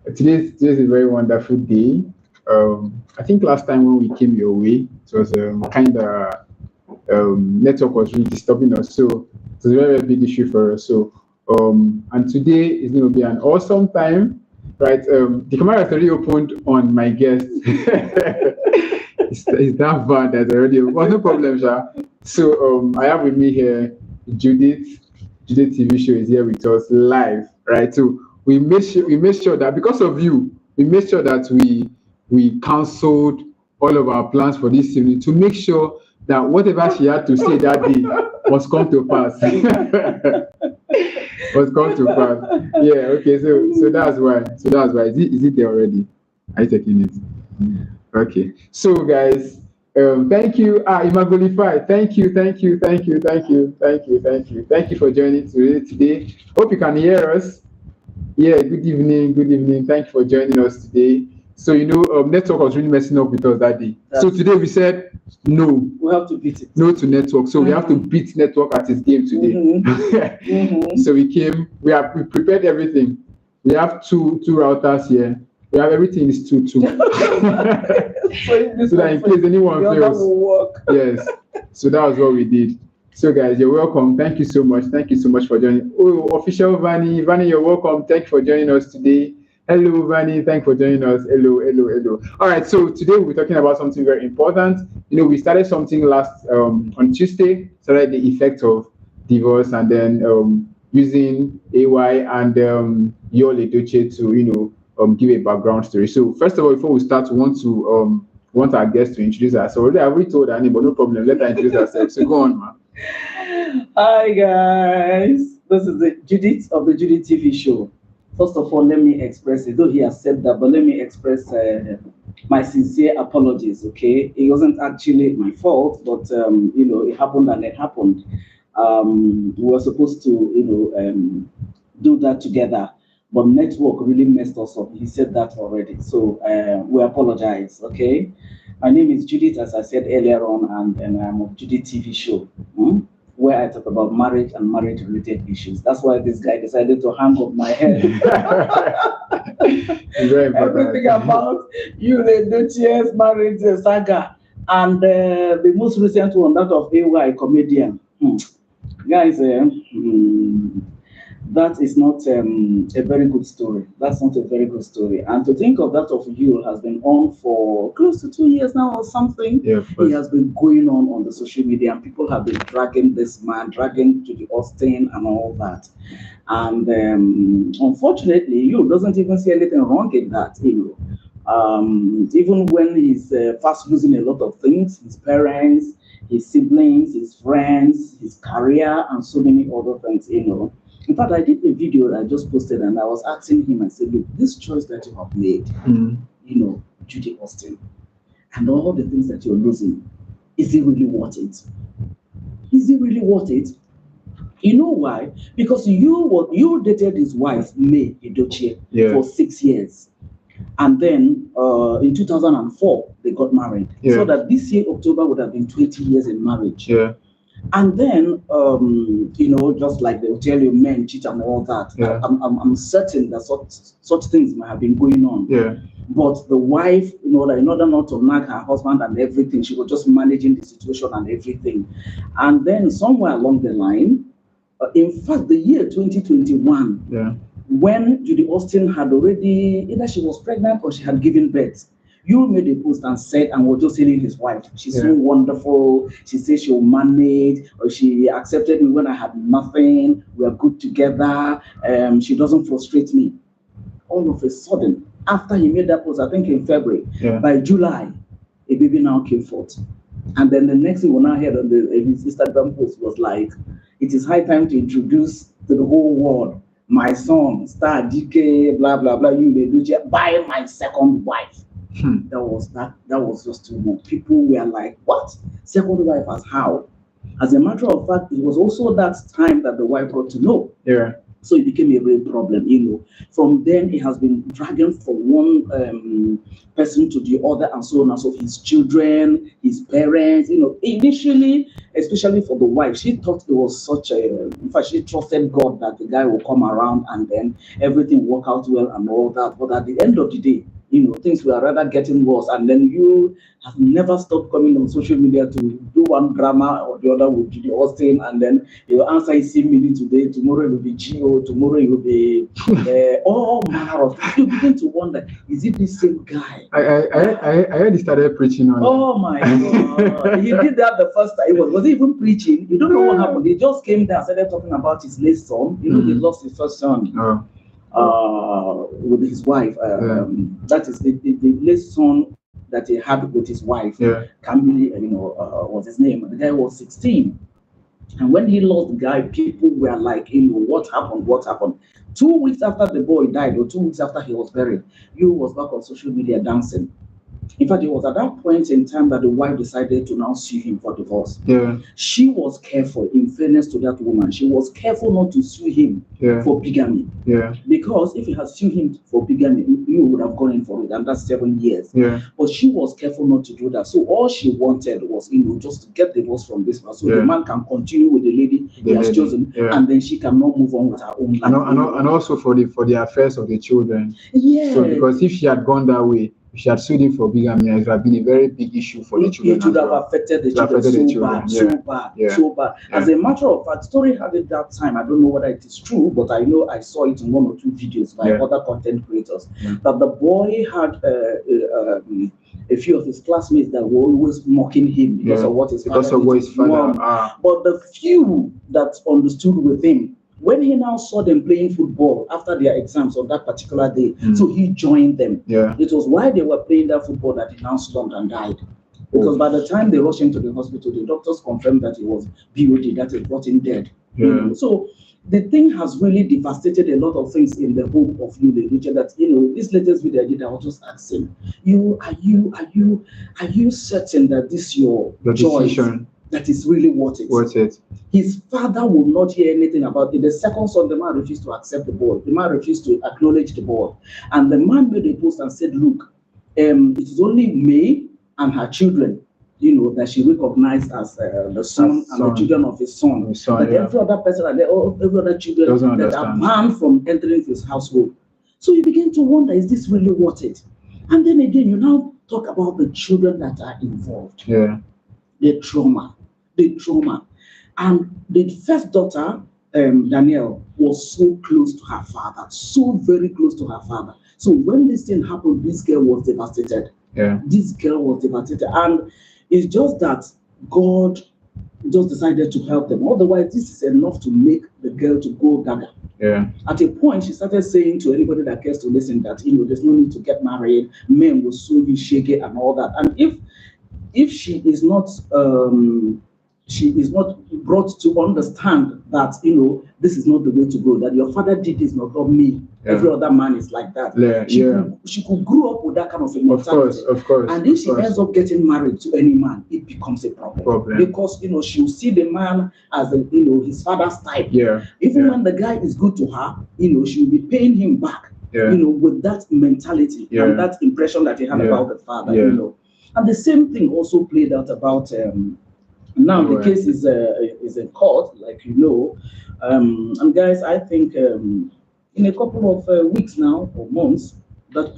Today's a very wonderful day. I think last time when we came your way, it was kind of network was really disturbing us, so it's a very, very big issue for us. So, and today is going to be an awesome time, right? The camera has already opened on my guest. It's that bad that's already, well, no problem, Sha. So, I have with me here Judith. Judith TV show is here with us live, right? So we made sure that because of you, we made sure that we cancelled all of our plans for this evening to make sure that whatever she had to say that day must come to pass. Must come to pass. Yeah, okay, so that's why. So that's why. Is it there already? Are you taking it? Okay. So guys, thank you. Imagolify. Thank you for joining today. Hope you can hear us. Yeah, good evening, good evening. Thank you for joining us today. So network was really messing up with us that day. So today we said no. We have to beat it. No to network. So we have to beat network at its game today. So we prepared everything. We have two routers here. We have everything is 2-2. So that in case anyone fails. Yes. So that was what we did. So guys, you're welcome. Thank you so much. Thank you so much for joining. Oh, official Vanny. Vanny, you're welcome. Thank you for joining us today. Hello, Vanny. Thank you for joining us. Hello. All right. So today we'll be talking about something very important. We started something last on Tuesday, started the effect of divorce, and then using AY and your Edochie to give a background story. So first of all, before we start, we want our guest to introduce herself. Already I already told her name, but no problem. Let her introduce herself. So go on, man. Hi guys, this is the Judith of the Judith TV show. First of all, let me express it, though he has said that, but let me express my sincere apologies. Okay, it wasn't actually my fault, but it happened and it happened. We were supposed to do that together, but network really messed us up. He said that already, so we apologize. Okay. My name is Judith, as I said earlier on, and I'm of Judith TV show, where I talk about marriage and marriage-related issues. That's why this guy decided to hang up my head. Everything about Edochie's marriage saga, and the most recent one, that of AY comedian. Guys, that is not a very good story. That's not a very good story. And to think of that of you has been on for close to 2 years now or something. Yeah, he has been going on the social media, and people have been dragging this man, dragging to the Austin and all that. And unfortunately, you doesn't even see anything wrong in that. Even when he's fast losing a lot of things, his parents, his siblings, his friends, his career, and so many other things. In fact, I did a video that I just posted, and I was asking him, I said, look, this choice that you have made, Judy Austin, and all the things that you're losing, is it really worth it? Is it really worth it? You know why? Because you dated his wife, May Edochie, for 6 years. And then in 2004, they got married. Yeah. So that this year, October, would have been 20 years in marriage. Yeah. And then, just like they'll tell you, men cheat and all that. Yeah. I'm certain that such things might have been going on. Yeah. But the wife, that in order not to nag her husband and everything, she was just managing the situation and everything. And then somewhere along the line, in fact, the year 2021, when Judy Austin had already, either she was pregnant or she had given birth, you made a post and said, and was just telling his wife, she's so wonderful. She said she'll manage, or she accepted me when I had nothing. We are good together. She doesn't frustrate me. All of a sudden, after he made that post, I think in February, by July, a baby now came forth. And then the next thing we now heard on his Instagram post was like, it is high time to introduce to the whole world my son, Star DK, blah, blah, blah, you Edochie, by my second wife. That was just too much. People were like, what? Second wife as how? As a matter of fact, it was also that time that the wife got to know. Yeah. So it became a real problem, From then, it has been dragging from one person to the other and so on and so forth. His children, his parents, Initially, especially for the wife, she thought it was such in fact, she trusted God that the guy will come around and then everything work out well and all that. But at the end of the day, things were rather getting worse. And then you have never stopped coming on social media to do one drama or the other with Judy Austin, and then your answer is similar today, tomorrow it will be Geo, tomorrow it will be all manner of things. You begin to wonder, is it the same guy? I heard he started preaching on. Oh my God. He did that the first time. Was he even preaching? You don't know what happened. He just came there and started talking about his late son. He lost his first son. With his wife. That is the late son that he had with his wife. Camille, was his name. The guy was 16. And when he lost the guy, people were like, what happened? What happened? 2 weeks after the boy died, or 2 weeks after he was buried, he was back on social media dancing. In fact, it was at that point in time that the wife decided to now sue him for divorce. She was careful, in fairness to that woman. She was careful not to sue him for bigamy. Because if he had sued him for bigamy, you would have gone in for it, and that's 7 years. But she was careful not to do that. So all she wanted was, just to get divorce from this man, so the man can continue with the lady he has chosen, and then she can now move on with her own life. And also for the affairs of the children. So because if she had gone that way, if she had sued him for bigamy, it would have been a very big issue for the children. It would have affected the children so bad. As a matter of fact, story had it that time. I don't know whether it is true, but I know I saw it in 1 or 2 videos by other content creators, that the boy had a few of his classmates that were always mocking him because of what his father. But the few that understood with him, when he now saw them playing football after their exams on that particular day, so he joined them. It was while they were playing that football that he now slumped and died. Because by the time they rushed him to the hospital, the doctors confirmed that he was BOD, that he brought him dead. So the thing has really devastated a lot of things in the home of you, Edochie, that this latest video I did, I was just asking are you certain that this your choice that is really worth it? His father would not hear anything about it. The second son, the man refused to accept the boy. The man refused to acknowledge the boy. And the man made a post and said, look, it is only May and her children, that she recognized as the son and the children of his son. But every other person and every other children that are banned from entering his household. So you begin to wonder, is this really worth it? And then again, you now talk about the children that are involved. The trauma. And the first daughter, Danielle, was so close to her father, so very close to her father. So when this thing happened, this girl was devastated. This girl was devastated. And it's just that God just decided to help them. Otherwise, this is enough to make the girl to go gaga. At a point, she started saying to anybody that cares to listen that, there's no need to get married. Men will soon be shaky and all that. And if she is not brought to understand that this is not the way to go, that your father did this, not me. Every other man is like that. She could grow up with that kind of a mentality. Of course. And if she ends up getting married to any man, it becomes a problem. Because she'll see the man as his father's type. Even when the guy is good to her, she'll be paying him back. With that mentality and that impression that he had about the father. And the same thing also played out about now the case is in court, like and guys, I think in a couple of weeks now or months, that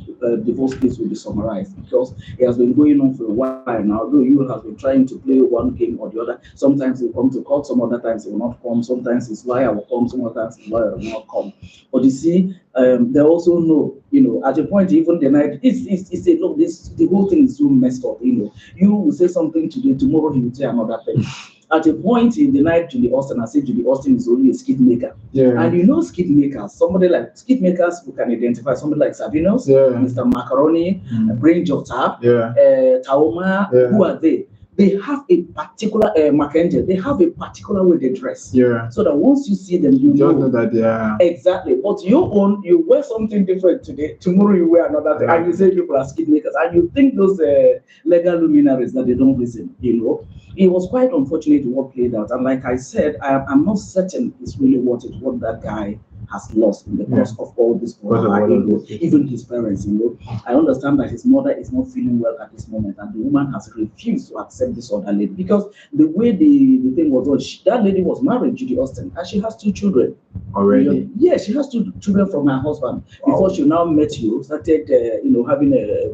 divorce case will be summarized, because it has been going on for a while now. Though you have been trying to play one game or the other, sometimes it will come to court, some other times it will not come, sometimes his lawyer will come, some other times his lawyer will not come. But you see, they also know, at a point, even the night, it's a look, the whole thing is so messed up. You will say something today, tomorrow he will say another thing. At a point in the night, Julie Austin, I said Julie Austin is only a skid maker. And skid makers, somebody like skid makers who can identify somebody like Sabinos, Mr. Macaroni, Brain Jota, Taoma, who are they? They have a particular Mackenzie, they have a particular way they dress. So that once you see them, you know that they are exactly. But you wear something different today, tomorrow you wear another thing, and you say people are skid makers, and you think those legal luminaries that they don't listen, It was quite unfortunate what played out. And like I said, I'm not certain it's really what that guy has lost in the course of all this. Even his parents, I understand that his mother is not feeling well at this moment, and the woman has refused to accept this other lady because the way the thing was done, that lady was married, Judy Austin, and she has 2 children already. Yes, she has 2 children from her husband. Before she now met you, started having a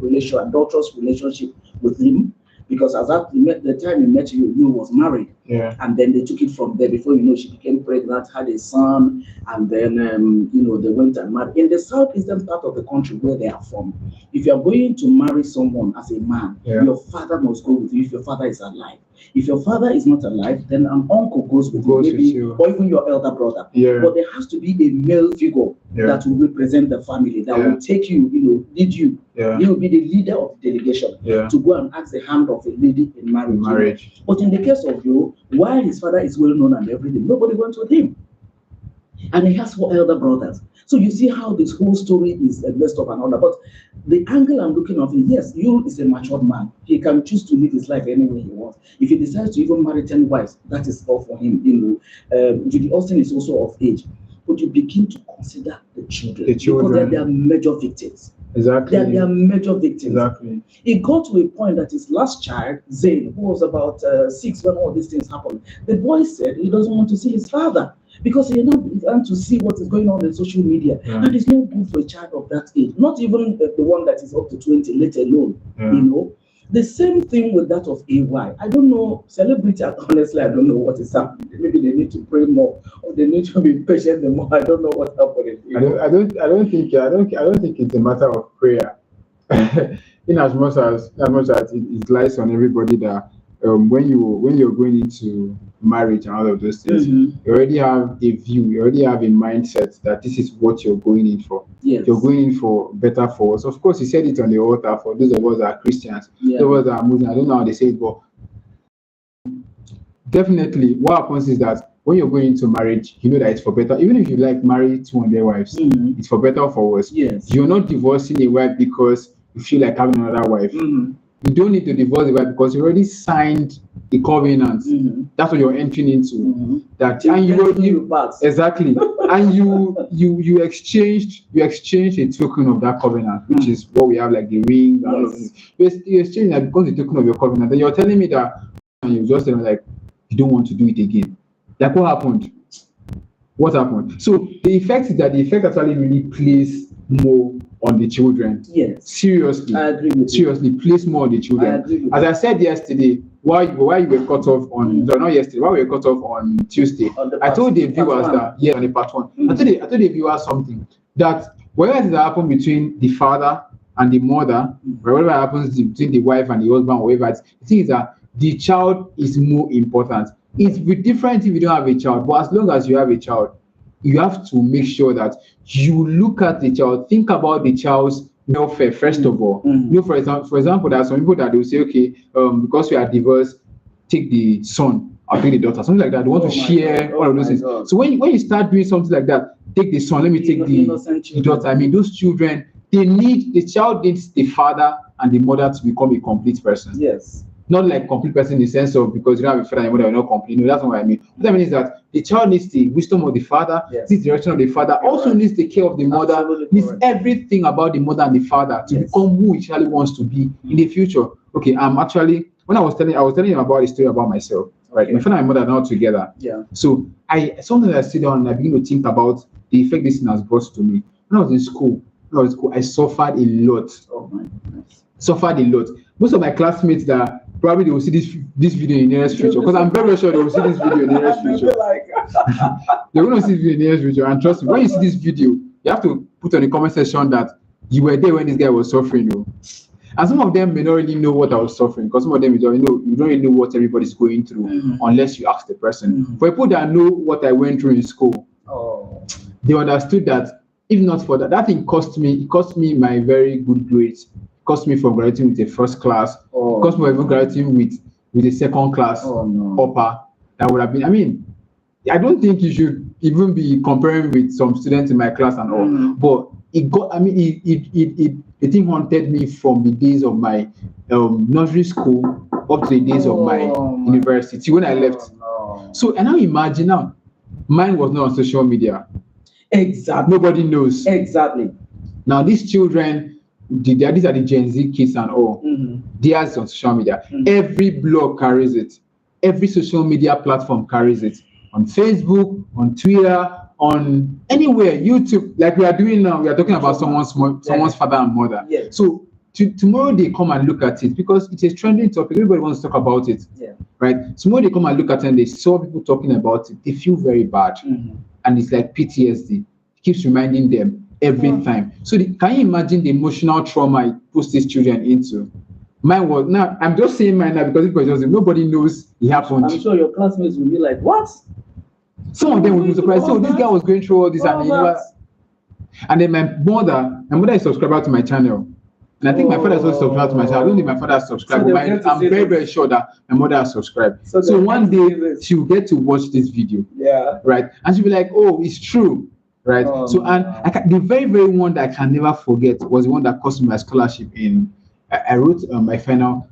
adulterous relationship with him. Because as at the time he met you, you was married. Yeah. And then they took it from there. Before she became pregnant, had a son, and then they went and married. In the southeastern part of the country where they are from, if you are going to marry someone as a man, your father must go with you if your father is alive. If your father is not alive, then an uncle goes with you, maybe, or even your elder brother. Yeah. But there has to be a male figure that will represent the family, that will take you, lead you. Yeah. He will be the leader of the delegation to go and ask the hand of a lady in marriage. But in the case of you, while his father is well known and everything, nobody went with him. And he has 4 elder brothers. So you see how this whole story is messed up and all that. But the angle I'm looking at is, yes, you is a matured man. He can choose to live his life any way he wants. If he decides to even marry 10 wives, that is all for him. Judy Austin is also of age. But you begin to consider the children. Because they are major victims. Exactly. They are major victims. Exactly. It got to a point that his last child, Zayn, who was about 6 when all these things happened, the boy said he doesn't want to see his father because he not began to see what is going on in social media. Yeah. And it's not good for a child of that age, not even the one that is up to 20, let alone, The same thing with that of AY. I don't know, celebrity, honestly, I don't know what is happening. Maybe they need to pray more, or they need to be patient more. I don't know what's happening. I don't think it's a matter of prayer. In as much as it lies on everybody that when you're going into marriage and all of those things, you already have a view, you already have a mindset that this is what you're going in for. Yes. You're going in for better for us. Of course, he said it on the altar for those of us that are Christians, those of us that are Muslims. I don't know how they say it, but definitely what happens is that when you're going into marriage, you know that it's for better. Even if you marry 200 wives, it's for better or for worse. Yes. You're not divorcing a wife because you feel like having another wife. You don't need to divorce the wife because you already signed a covenant. That's what you're entering into. That and you exactly, and you exchanged a token of that covenant, which is what we have, like the ring. And all of this. You exchange that because the token of your covenant. Then you're telling me that, and you just like you don't want to do it again. Like what happened? What happened? So the effect is that the effect actually really plays more on the children. Yes. Seriously. I agree with Seriously, place more on the children. I agree with As I said yesterday, while you were cut off on not yesterday, while we were cut off on Tuesday, I told the viewers that on the part 1. I told the viewers something that whatever that happened between the father and the mother, whatever happens between the wife and the husband, whatever, the thing is that the child is more important. It's different if you don't have a child, but as long as you have a child, you have to make sure that you look at the child, think about the child's welfare first of all. For example, there are some people that will say, okay, because we are divorced, take the son or take the daughter, something like that. They want to share all of those things. So when you start doing something like that, take the son, let me take the daughter. I mean, those children, the child needs the father and the mother to become a complete person. Yes. Not like complete person in the sense of because you don't have a father and mother, you're not complete. No, that's not what I mean. What I mean is that the child needs the wisdom of the father, needs the direction of the father, also needs the care of the mother, needs everything about the mother and the father to become who he actually wants to be in the future. Okay, actually when I was telling him about a story about myself. Right, my father and my mother are now together. Yeah. So sometimes I sit down and I begin to think about the effect this thing has brought to me. When I was in school, I suffered a lot. Oh my goodness. Suffered a lot. Most of my classmates that probably they will see this video in the nearest future, because I'm very sure they will see this video in the nearest future. They're going to see this video in the nearest future, and trust me, when you see this video, you have to put on the comment section that you were there when this guy was suffering. And some of them may not really know what I was suffering, because some of them you don't really know what everybody's going through unless you ask the person. For people that know what I went through in school, they understood that if not for that thing cost me my very good grades. Cost me from graduating with a first class, cost me even graduating with a second class upper. That would have been, I mean, I don't think you should even be comparing with some students in my class and all, but the thing haunted me from the days of my nursery school up to the days of my university when I left. So, and now imagine now, mine was not on social media. Exactly. Nobody knows. Exactly. Now these children, these are the Gen Z kids and all. They are on social media. Every blog carries it. Every social media platform carries it. On Facebook, on Twitter, on anywhere, YouTube, like we are doing now. We are talking about someone's father and mother. Yeah. So tomorrow they come and look at it because it's a trending topic. Everybody wants to talk about it. Yeah. Right? Tomorrow they come and look at it and they saw people talking about it. They feel very bad. And it's like PTSD. It keeps reminding them every time. So can you imagine the emotional trauma it puts these children into? Mine was, now I'm just saying mine now because it was just, nobody knows it happened. I'm sure your classmates will be like, what? Some of them will be surprised. So this guy was going through all this and then my mother is a subscriber to my channel. And I think my father is also subscribed to my channel. I don't think my father has subscribed. So I'm very, very sure that my mother has subscribed. So one day she will get to watch this video. Yeah. Right. And she'll be like, oh, it's true. Right. So and the very, very one that I can never forget was the one that cost me my scholarship in. I wrote my final.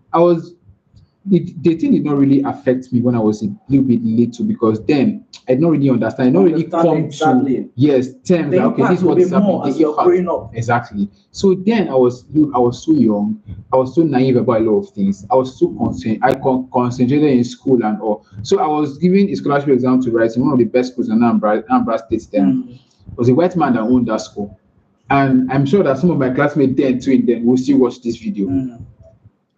The thing did not really affect me when I was a little bit little because then I did not really understand. I did not really come to terms. Okay, this is what is happening. Exactly. So then I was so young. I was so naive about a lot of things. I was so concerned. I concentrated in school and all. So I was giving a scholarship exam to write in one of the best schools in Anambra State. Then it was a white man that owned that school, and I'm sure that some of my classmates then will still watch this video.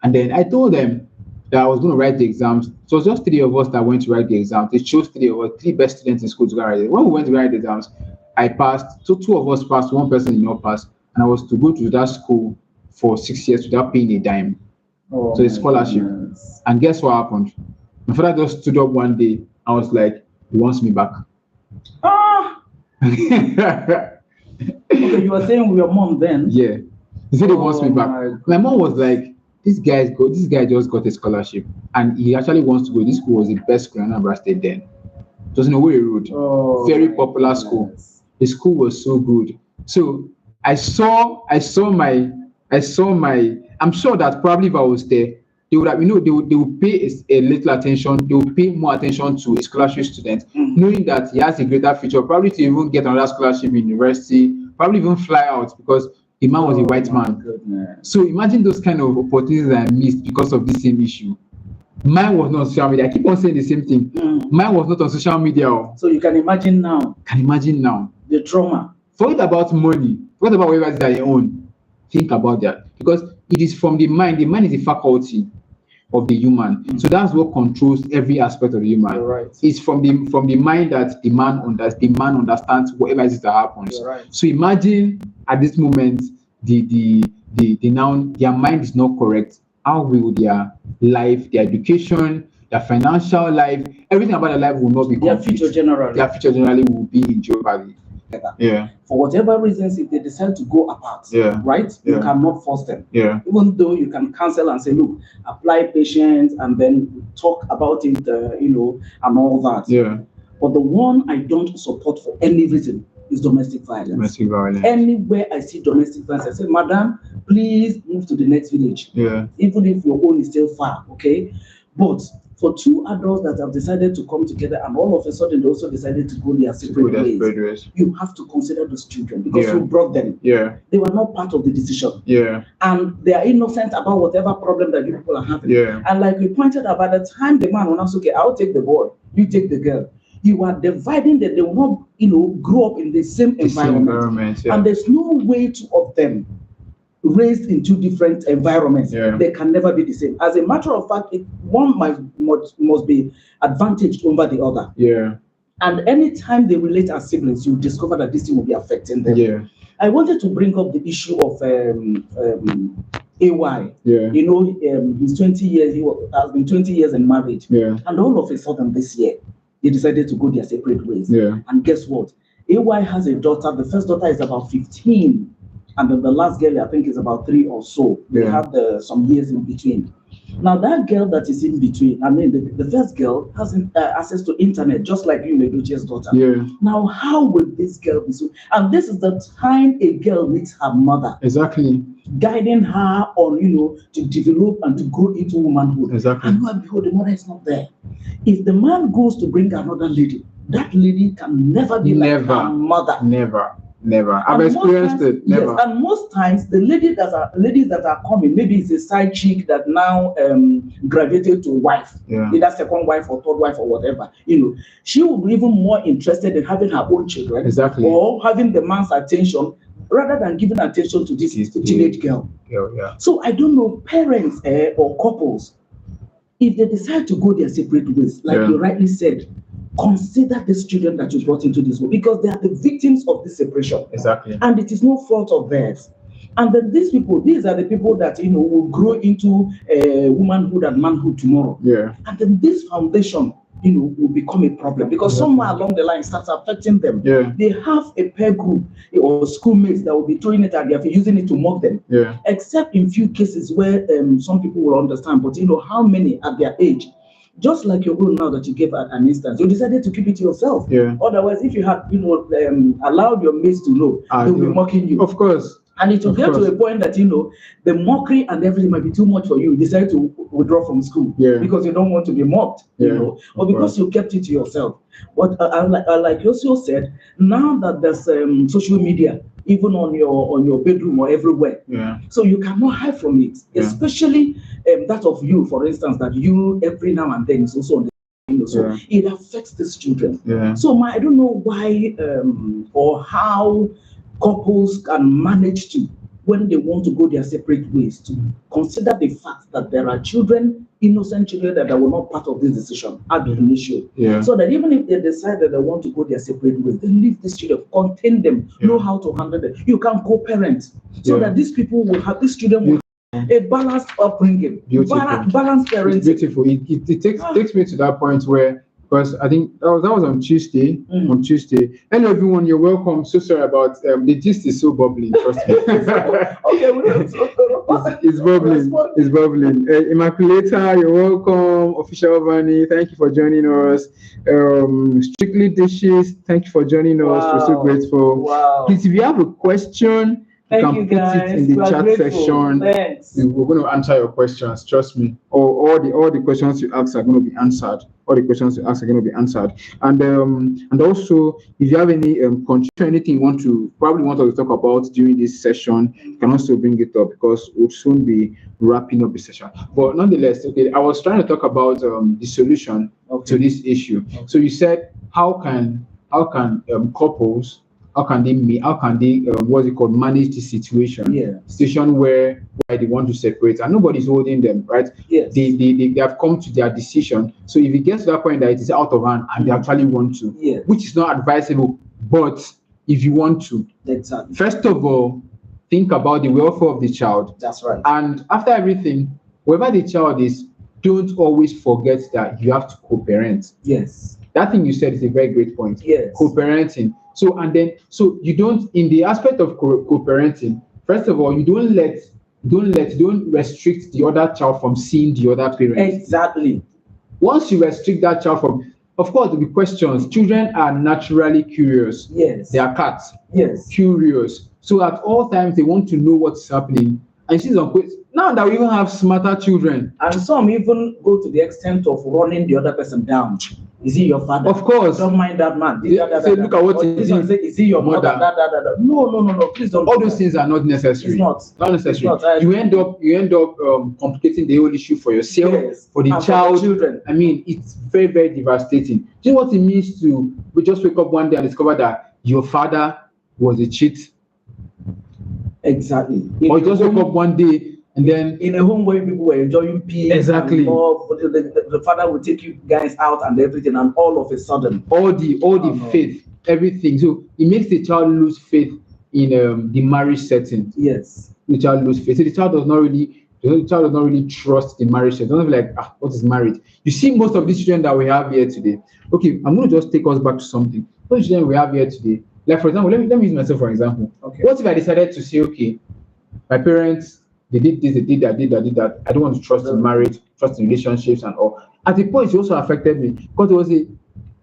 And then I told them that I was going to write the exams. So it was just 3 of us that went to write the exams. They chose 3 of us, 3 best students in school to write it. When we went to write the exams, I passed. So 2 of us passed, 1 person did not pass. And I was to go to that school for 6 years without paying a dime. So a scholarship. And guess what happened? My father just stood up one day. I was like, he wants me back. Okay, you were saying with your mom then? Yeah. He said he wants me back. My mom was like, this guy just got a scholarship and he actually wants to go. This school was the best school in Anambra State then. It was in Owerri Road. Very popular school. The school was so good. So I saw my I'm sure that probably if I was there, they would have, they would pay a little attention, they would pay more attention to a scholarship student, knowing that he has a greater future, probably to even get another scholarship in university, probably even fly out because the man was a white man. Goodness. So imagine those kind of opportunities that I missed because of this same issue. Mine was not on social media. I keep on saying the same thing. Mine was not on social media. So you can imagine now. The trauma. Forget about money. Forget about whatever that you own. Think about that. Because it is from the mind. The mind is the faculty of the human. So that's what controls every aspect of the human. Right. It's from the mind that the man understands whatever it is that happens. Right. So imagine at this moment their mind is not correct. How will their life, their education, their financial life, everything about their life will not be complete. Their future generally will be in jeopardy. Yeah. For whatever reasons, if they decide to go apart, right? You cannot force them. Yeah. Even though you can counsel and say, look, apply patience and then talk about it, and all that. Yeah. But the one I don't support for any reason is domestic violence. Domestic violence. Anywhere I see domestic violence, I say, madam, please move to the next village. Yeah. Even if your own is still far, okay? But for 2 adults that have decided to come together and all of a sudden they also decided to go their separate ways, you have to consider those children because you brought them. Yeah. They were not part of the decision. Yeah. And they are innocent about whatever problem that you people are having. Yeah. And like we pointed out, by the time the man will not say, okay, I'll take the boy, you take the girl. You are dividing that they will not, grow up in the same environment. And there's no way two of them raised in 2 different environments. They can never be the same. As a matter of fact, one must be advantaged over the other. Yeah. And anytime they relate as siblings, you discover that this thing will be affecting them. Yeah. I wanted to bring up the issue of AY. Yeah. He's 20 years, has been 20 years in marriage. Yeah. And all of a sudden this year, they decided to go their separate ways. Yeah. And guess what? AY has a daughter. The first daughter is about 15. And then the last girl, I think, is about 3 or so. They have some years in between. Now, that girl that is in between, the first girl has access to internet, just like you, Edochie's daughter. Yeah. Now, how will this girl be so? And this is the time a girl meets her mother. Exactly. Guiding her on, to develop and to grow into womanhood. Exactly. And lo and behold, the mother is not there. If the man goes to bring another lady, that lady can never be like her mother. Never. I've experienced it. Never. Yes, and most times the ladies that are coming, maybe it's a side chick that now graduated to wife, either second wife or third wife or whatever. She will be even more interested in having her own children, or having the man's attention rather than giving attention to this teenage girl. So I don't know, parents or couples, if they decide to go their separate ways, like you rightly said, consider these children that you brought into this world, because they are the victims of this separation. Exactly. And it is no fault of theirs. And then these are the people that will grow into womanhood and manhood tomorrow. And then this foundation will become a problem, because somewhere along the line starts affecting them. They have a peer group or schoolmates that will be throwing it at their feet, using it to mock them. Except in few cases where some people will understand. But how many at their age, just like your own now that you gave an instance, you decided to keep it to yourself. Otherwise, if you had allowed your mates to know, they will be mocking you. Of course. And it will get to a point that the mockery and everything might be too much for you. You decide to withdraw from school because you don't want to be mocked, or because you kept it to yourself. But like Yosio said, now that there's social media, even on your bedroom or everywhere, so you cannot hide from it. Especially that of you, for instance, that you every now and then is also on the so it affects these children. So I don't know why or how couples can manage to, when they want to go their separate ways, to consider the fact that there are children, innocent children, that were not part of this decision at the initial. So that even if they decide that they want to go their separate ways, they leave these children, contain them, know how to handle them. You can co-parent, so that these people will have, these children will have a balanced upbringing, balanced parenting. It's beautiful. It takes me to that point where, because I think that was on Tuesday. On Tuesday. Hello everyone, you're welcome. So sorry about the gist is so bubbling. Trust me. It's bubbling. It's bubbling. Immaculator, you're welcome. Official Vanny, thank you for joining us. Strictly Dishes, thank you for joining us. We're so grateful. Please, if you have a question, you can put it in the chat section. We're going to answer your questions. Trust me. All the questions you ask are going to be answered. All the questions you ask are going to be answered. And also, if you have any anything you probably want us to talk about during this session, you can also bring it up, because we'll soon be wrapping up the session. But nonetheless, I was trying to talk about the solution to this issue. So you said, how can couples, how can they manage the situation? Situation where they want to separate and nobody's holding them, right? They have come to their decision. So if it gets to that point that it is out of hand and they actually want to, which is not advisable, but if you want to, first of all, think about the welfare of the child. That's right. And after everything, wherever the child is, don't always forget that you have to co-parent. That thing you said is a very great point. Co-parenting. So you don't, in the aspect of co-parenting, first of all, you don't restrict the other child from seeing the other parent. Exactly. Once you restrict that child from, of course, there'll be questions. Children are naturally curious. They are cats. Curious. So at all times they want to know what's happening. And she's on quiz. Now that we even have smarter children. And some even go to the extent of running the other person down. Is he your father? Of course. Don't mind that man. Say, look at what he's doing. Is he your mother? No. Please don't. All those things are not necessary. It's not necessary. You end up complicating the whole issue for yourself, for the child. For the children. I mean, it's very, very devastating. Do you know what it means to just wake up one day and discover that your father was a cheat? Exactly. Or just wake up one day and then in a home where people were enjoying peace, exactly, love, the father will take you guys out and everything, and all of a sudden, all the faith, everything. So it makes the child lose faith in the marriage setting. The child lose faith. So the child does not really trust the marriage setting. Doesn't feel like, what is marriage? You see, most of these children that we have here today. Okay, I'm going to just take us back to something. Those children we have here today. Like, for example, let me use myself for example. What if I decided to say, okay, my parents, they did this, they did that. I don't want to trust in marriage, trust in relationships and all. At the point, it also affected me because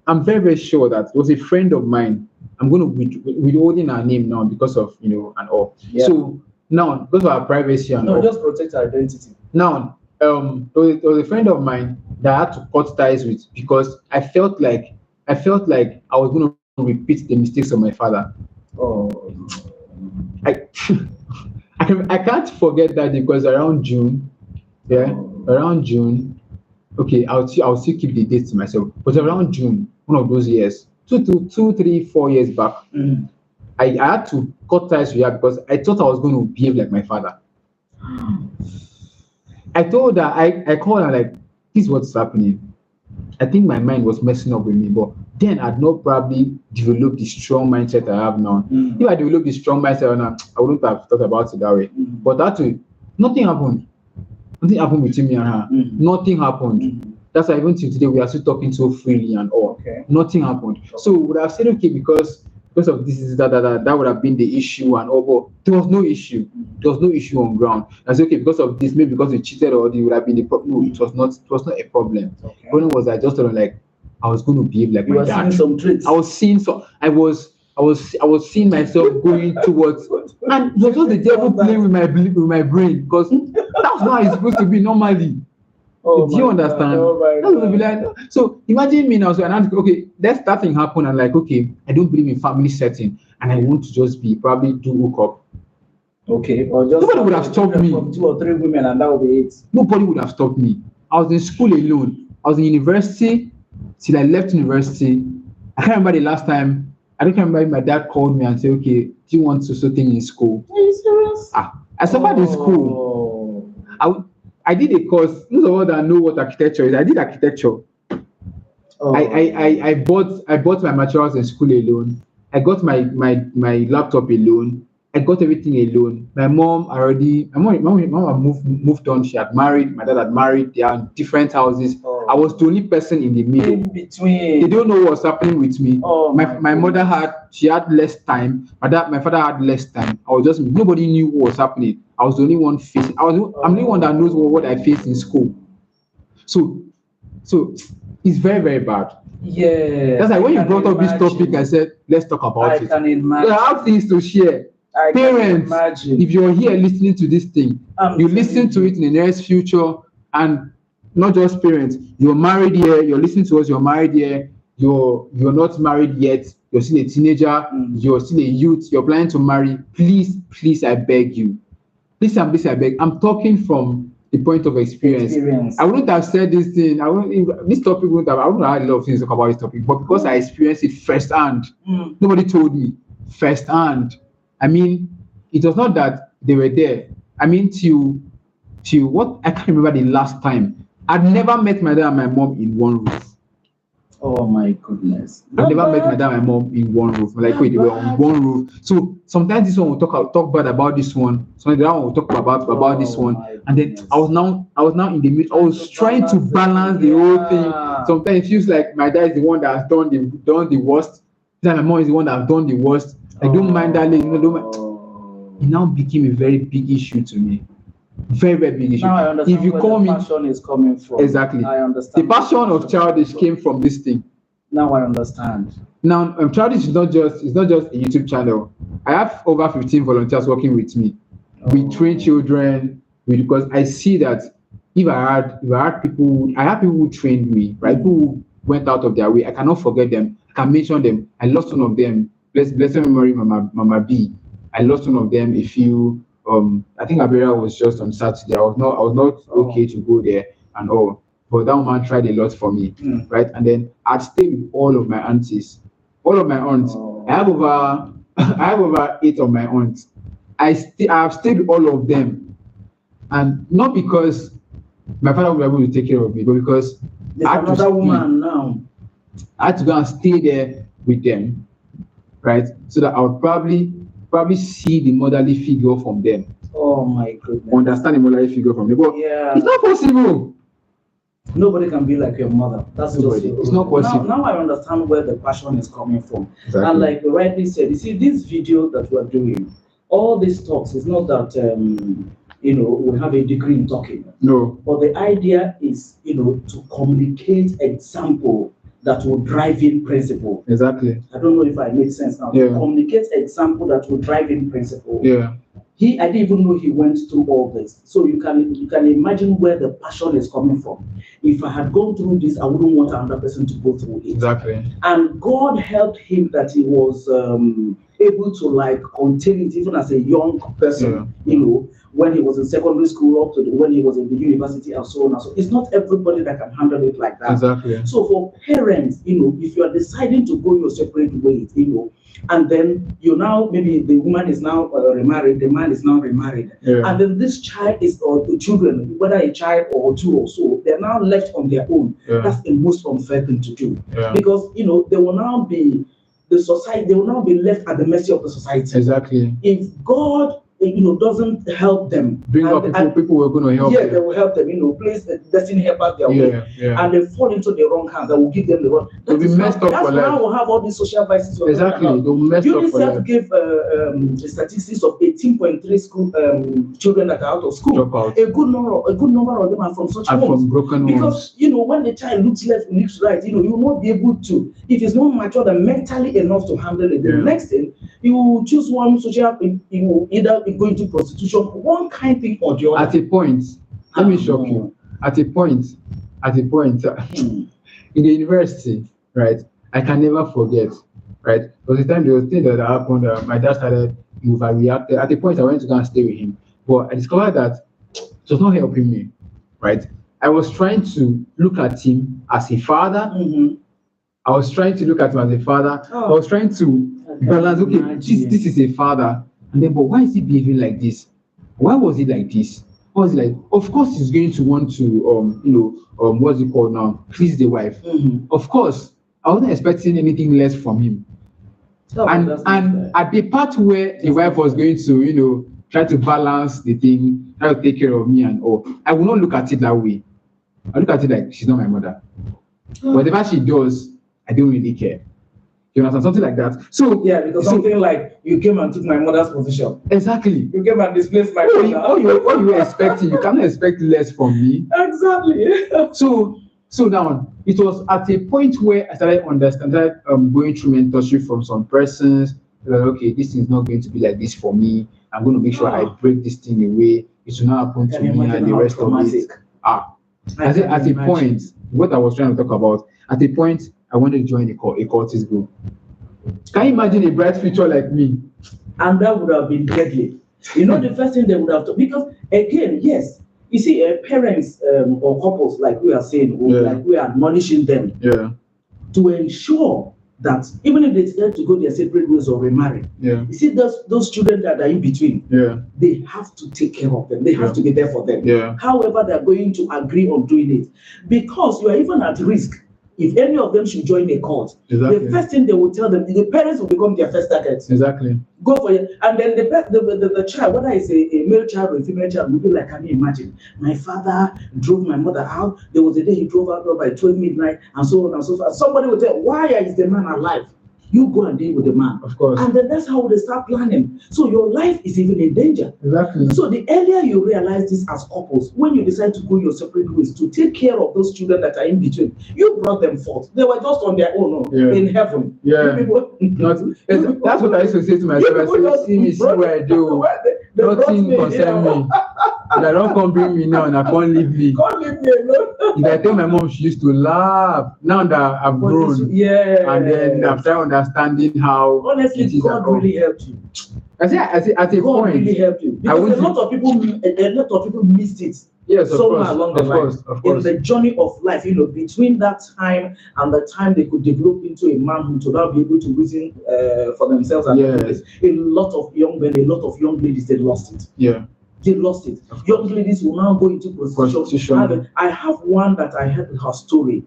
I'm very, very sure that it was a friend of mine. I'm going to be withholding her name now because of, and all. So now, because of our privacy and all. Just protect our identity. Now, there was a friend of mine that I had to cut ties with because I felt like I felt like I was going to repeat the mistakes of my father. Oh. I I can't forget that because around June, yeah, around June. Okay, I'll still keep the dates to myself. But around June, one of those years, 3, 4 years back, I had to cut ties with her because I thought I was going to behave like my father. I told her, I called her like, this is what's happening. I think my mind was messing up with me, but then I'd not probably developed the strong mindset I have now. If I developed the strong mindset now, I wouldn't have thought about it that way. But that way, nothing happened. Nothing happened between me and her. Nothing happened. That's why even till today we are still talking so freely and all. Okay. Nothing happened. So we would have said, okay, because of this is that would have been the issue and all, but there was no issue. There was no issue on ground. I said, okay, because of this, maybe because we cheated or it would have been the problem. No, it was not a problem. Okay. The problem was I just thought like I was going to behave like my dad. Seeing some traits. I was seeing I was seeing myself going towards, and it was just the devil playing with my brain because that's not how it's supposed to be normally. Do you understand? So imagine me now. So and I'm okay. That thing happened, and like okay, I don't believe in family setting, and I want to just probably do hook up. Okay, or just nobody would have stopped me. From 2 or 3 women, and that would be it. Nobody would have stopped me. I was in school alone. I was in university till I left university. I can't remember the last time. I don't remember if my dad called me and said, "Okay, do you want to something in school?" Are you serious? I suffered in school. I did a course. Those of us that know what architecture is, I did architecture. I bought my materials in school alone. I got my laptop alone. I got everything alone. My mom had moved on. She had married. My dad had married. They are in different houses. I was the only person in the middle. In between. They don't know what's happening with me. My mother had less time. My father had less time. Nobody knew what was happening. I was the only one facing. I'm the only one that knows what I faced in school. So it's very, very bad. Yeah. That's like when you brought up this topic, I said, let's talk about it. I can imagine. I have things to share. Parents, if you're here listening to this thing, you listen to it in the nearest future, and not just parents. You're married here. You're listening to us. You're married here. You're not married yet. You're still a teenager. You're still a youth. You're planning to marry. Please, I beg you. Please, I beg. I'm talking from the point of experience. I wouldn't have said this thing. This topic wouldn't have. I wouldn't have had a lot of things to talk about this topic, but because I experienced it firsthand, nobody told me firsthand. I mean, it was not that they were there. I mean, till what I can't remember the last time. I'd never met my dad and my mom in one roof. Oh my goodness! I've never met my dad and my mom in one roof. Like wait, they were on one roof. So sometimes this one will talk bad about this one. Sometimes the other one will talk about this one. And then I was now in the middle. I was trying to balance the whole thing. Sometimes it feels like my dad is the one that has done the worst. Then my mom is the one that has done the worst. I don't mind that. It now became a very big issue to me. Very, very big issue. Now I understand if you where call the me, passion is coming from. Exactly. I understand. The passion of Childish came from this thing. Now I understand. Now Childish is not just a YouTube channel. I have over 15 volunteers working with me. We train children because I see that if I had people who trained me, right? People who went out of their way. I cannot forget them. I can mention them. I lost one of them. Blessed memory, Mama B. I lost one of them. A few. I think Abera was just on Saturday. I was not okay to go there and all. But that woman tried a lot for me, right? And then I'd stay with all of my aunties, all of my aunts. I have over 8 of my aunts. I have stayed with all of them, and not because my father would be able to take care of me, but because I had another woman now. I had to go and stay there with them, right? So that I would probably see the motherly figure from them. Oh my goodness. Understand the motherly figure from them. But it's not possible. Nobody can be like your mother. That's nobody. It's not possible. Now I understand where the passion is coming from. Exactly. And like you rightly said, you see, this video that we're doing, all these talks, it's not that we have a degree in talking. No. But the idea is, to communicate example that will drive in principle. Exactly. I don't know if I make sense now. Yeah. To communicate example that will drive in principle. Yeah. I didn't even know he went through all this. So you can imagine where the passion is coming from. If I had gone through this, I wouldn't want another person to go through it. Exactly. And God helped him that he was able to like contain it even as a young person, you know, when he was in secondary school up to when he was in the university and so on and so. It's not everybody that can handle it like that. Exactly. So for parents, you know, if you are deciding to go your separate ways, you know, and then you now maybe the woman is now remarried, the man is now remarried, and then this child is or the children, whether a child or two or so, they're now left on their own. That's the most unfair thing to do, because you know they will now be the society. They will now be left at the mercy of the society. Exactly. If God, you know, doesn't help them, bring up people who are going to help them. They will help them, you know, place the destiny helpers their way, and they fall into the wrong hands that will give them the wrong. They'll be messed up for life. That's why we'll have all these social vices. Exactly, they'll be messed up for life. UNICEF gave the statistics of 18.3 school children that are out of school. A good number of them are from such homes. From broken because homes. You know, when the child looks left, looks right, you know, you will not be able to, if it's not mature and mentally enough to handle it. The next thing, you will choose one social, you will either go into prostitution, one kind thing or the other. At a point, let me shock you. At a point, in the university, right? I can never forget, right? There was a time there was things that happened. My dad started overreacting. At a point, I went to go and stay with him, but I discovered that it was not helping me, right? I was trying to look at him as a father. I was trying to look at him as a father. I was trying to balance. Okay, this is a father, and then, but why is he behaving like this? Why was he like this? What was he like? Of course, he's going to want to, you know, what's it called now? Please the wife. Of course, I wasn't expecting anything less from him. And at the part where the wife was going to, you know, try to balance the thing, try to take care of me and all, I will not look at it that way. I look at it like she's not my mother. Whatever she does, I don't really care. You understand? Something like that. So because something like you came and took my mother's position. Exactly. You came and displaced my mother. What you were expecting, you cannot expect less from me. Exactly. So now it was at a point where I started understanding, going through mentorship from some persons. Like, okay, this is not going to be like this for me. I'm going to make sure I break this thing away. It will not happen to me and the rest of it. At a point, what I was trying to talk about, at a point, I wanted to join a cultist group. Can you imagine a bright future like me? And that would have been deadly. You know, the first thing they would have to, because again, yes, you see, parents or couples, like we are saying, or like we are admonishing them to ensure that even if they decide to go their separate ways or remarry, you see those children that are in between, they have to take care of them. They have to be there for them. However, they're going to agree on doing it, because you are even at risk. If any of them should join a cult, the first thing they will tell them, the parents will become their first target. Exactly. Go for it. And then the child, whether it's a male child or a female child, will be like, can you imagine? My father drove my mother out. There was a day he drove out by 12 midnight and so on and so forth. Somebody will tell, why is the man alive? You go and deal with the man. Of course. And then that's how they start planning. So your life is even in danger. Exactly. So the earlier you realize this as couples, when you decide to go your separate ways, to take care of those children that are in between, you brought them forth. They were just on their own in heaven. That's what I used to say to myself. I say, see what I do. Nothing concern me. If I don't come bring me now and I can't leave me. Can't leave me alone. If I tell my mom, she used to laugh. Now that I've grown, and then I've started understanding how. Honestly, God really helped you. I say at a God point, really helped you. Because a lot of people missed it. Yes, somewhere along the line in the journey of life, you know, between that time and the time they could develop into a manhood to now be able to reason for themselves. And a lot of young men, a lot of young ladies, they lost it. They lost it. Young ladies will now go into prostitution. I have one that I heard her story.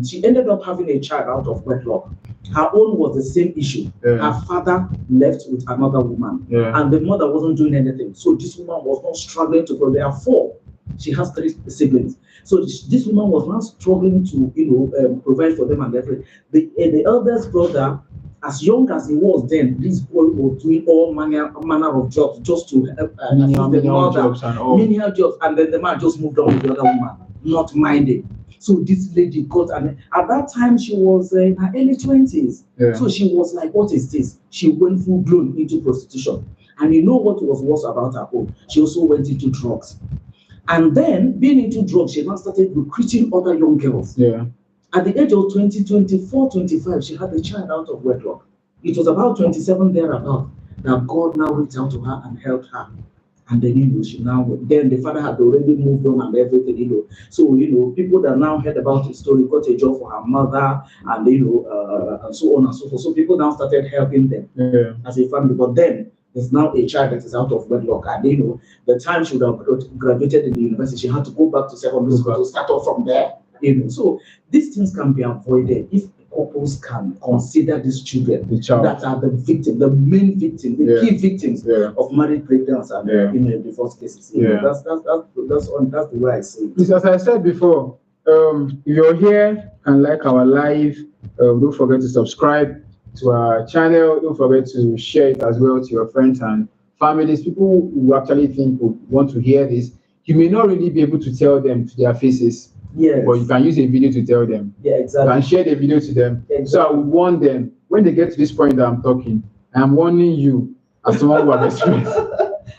She ended up having a child out of wedlock. Her own was the same issue. Her father left with another woman, and the mother wasn't doing anything. So this woman was not struggling to grow. There are 4. She has 3 siblings. So this woman was now struggling to, you know, provide for them and everything. The eldest brother, as young as he was then, this boy was doing all manner of jobs just to help menial jobs, and then the man just moved on with the other woman, not minding. So this lady got, and at that time she was in her early 20s. So she was like, what is this? She went full blown into prostitution. And you know what was worse about her home? She also went into drugs. And then, being into drugs, she now started recruiting other young girls. Yeah. At the age of 20, 24, 25, she had a child out of wedlock. It was about 27 thereabout that God now reached out to her and helped her. And then, then the father had already moved on and everything, So, people that now heard about the story got a job for her mother and, and so on and so forth. So people now started helping them as a family. But then there's now a child that is out of wedlock. And, the time she would have graduated in the university, she had to go back to secondary school to start off from there. So these things can be avoided if couples can consider these children that are the victim, the main victim, the key victims of marriage breakdowns and divorce cases. That's the way I see it. As I said before, if you're here and like our live, don't forget to subscribe to our channel. Don't forget to share it as well to your friends and families, people who actually think would want to hear this. You may not really be able to tell them to their faces. Yes. But you can use a video to tell them. Yeah, exactly. You can share the video to them. Exactly. So I would warn them, when they get to this point that I'm talking, I'm warning you as someone who has experienced.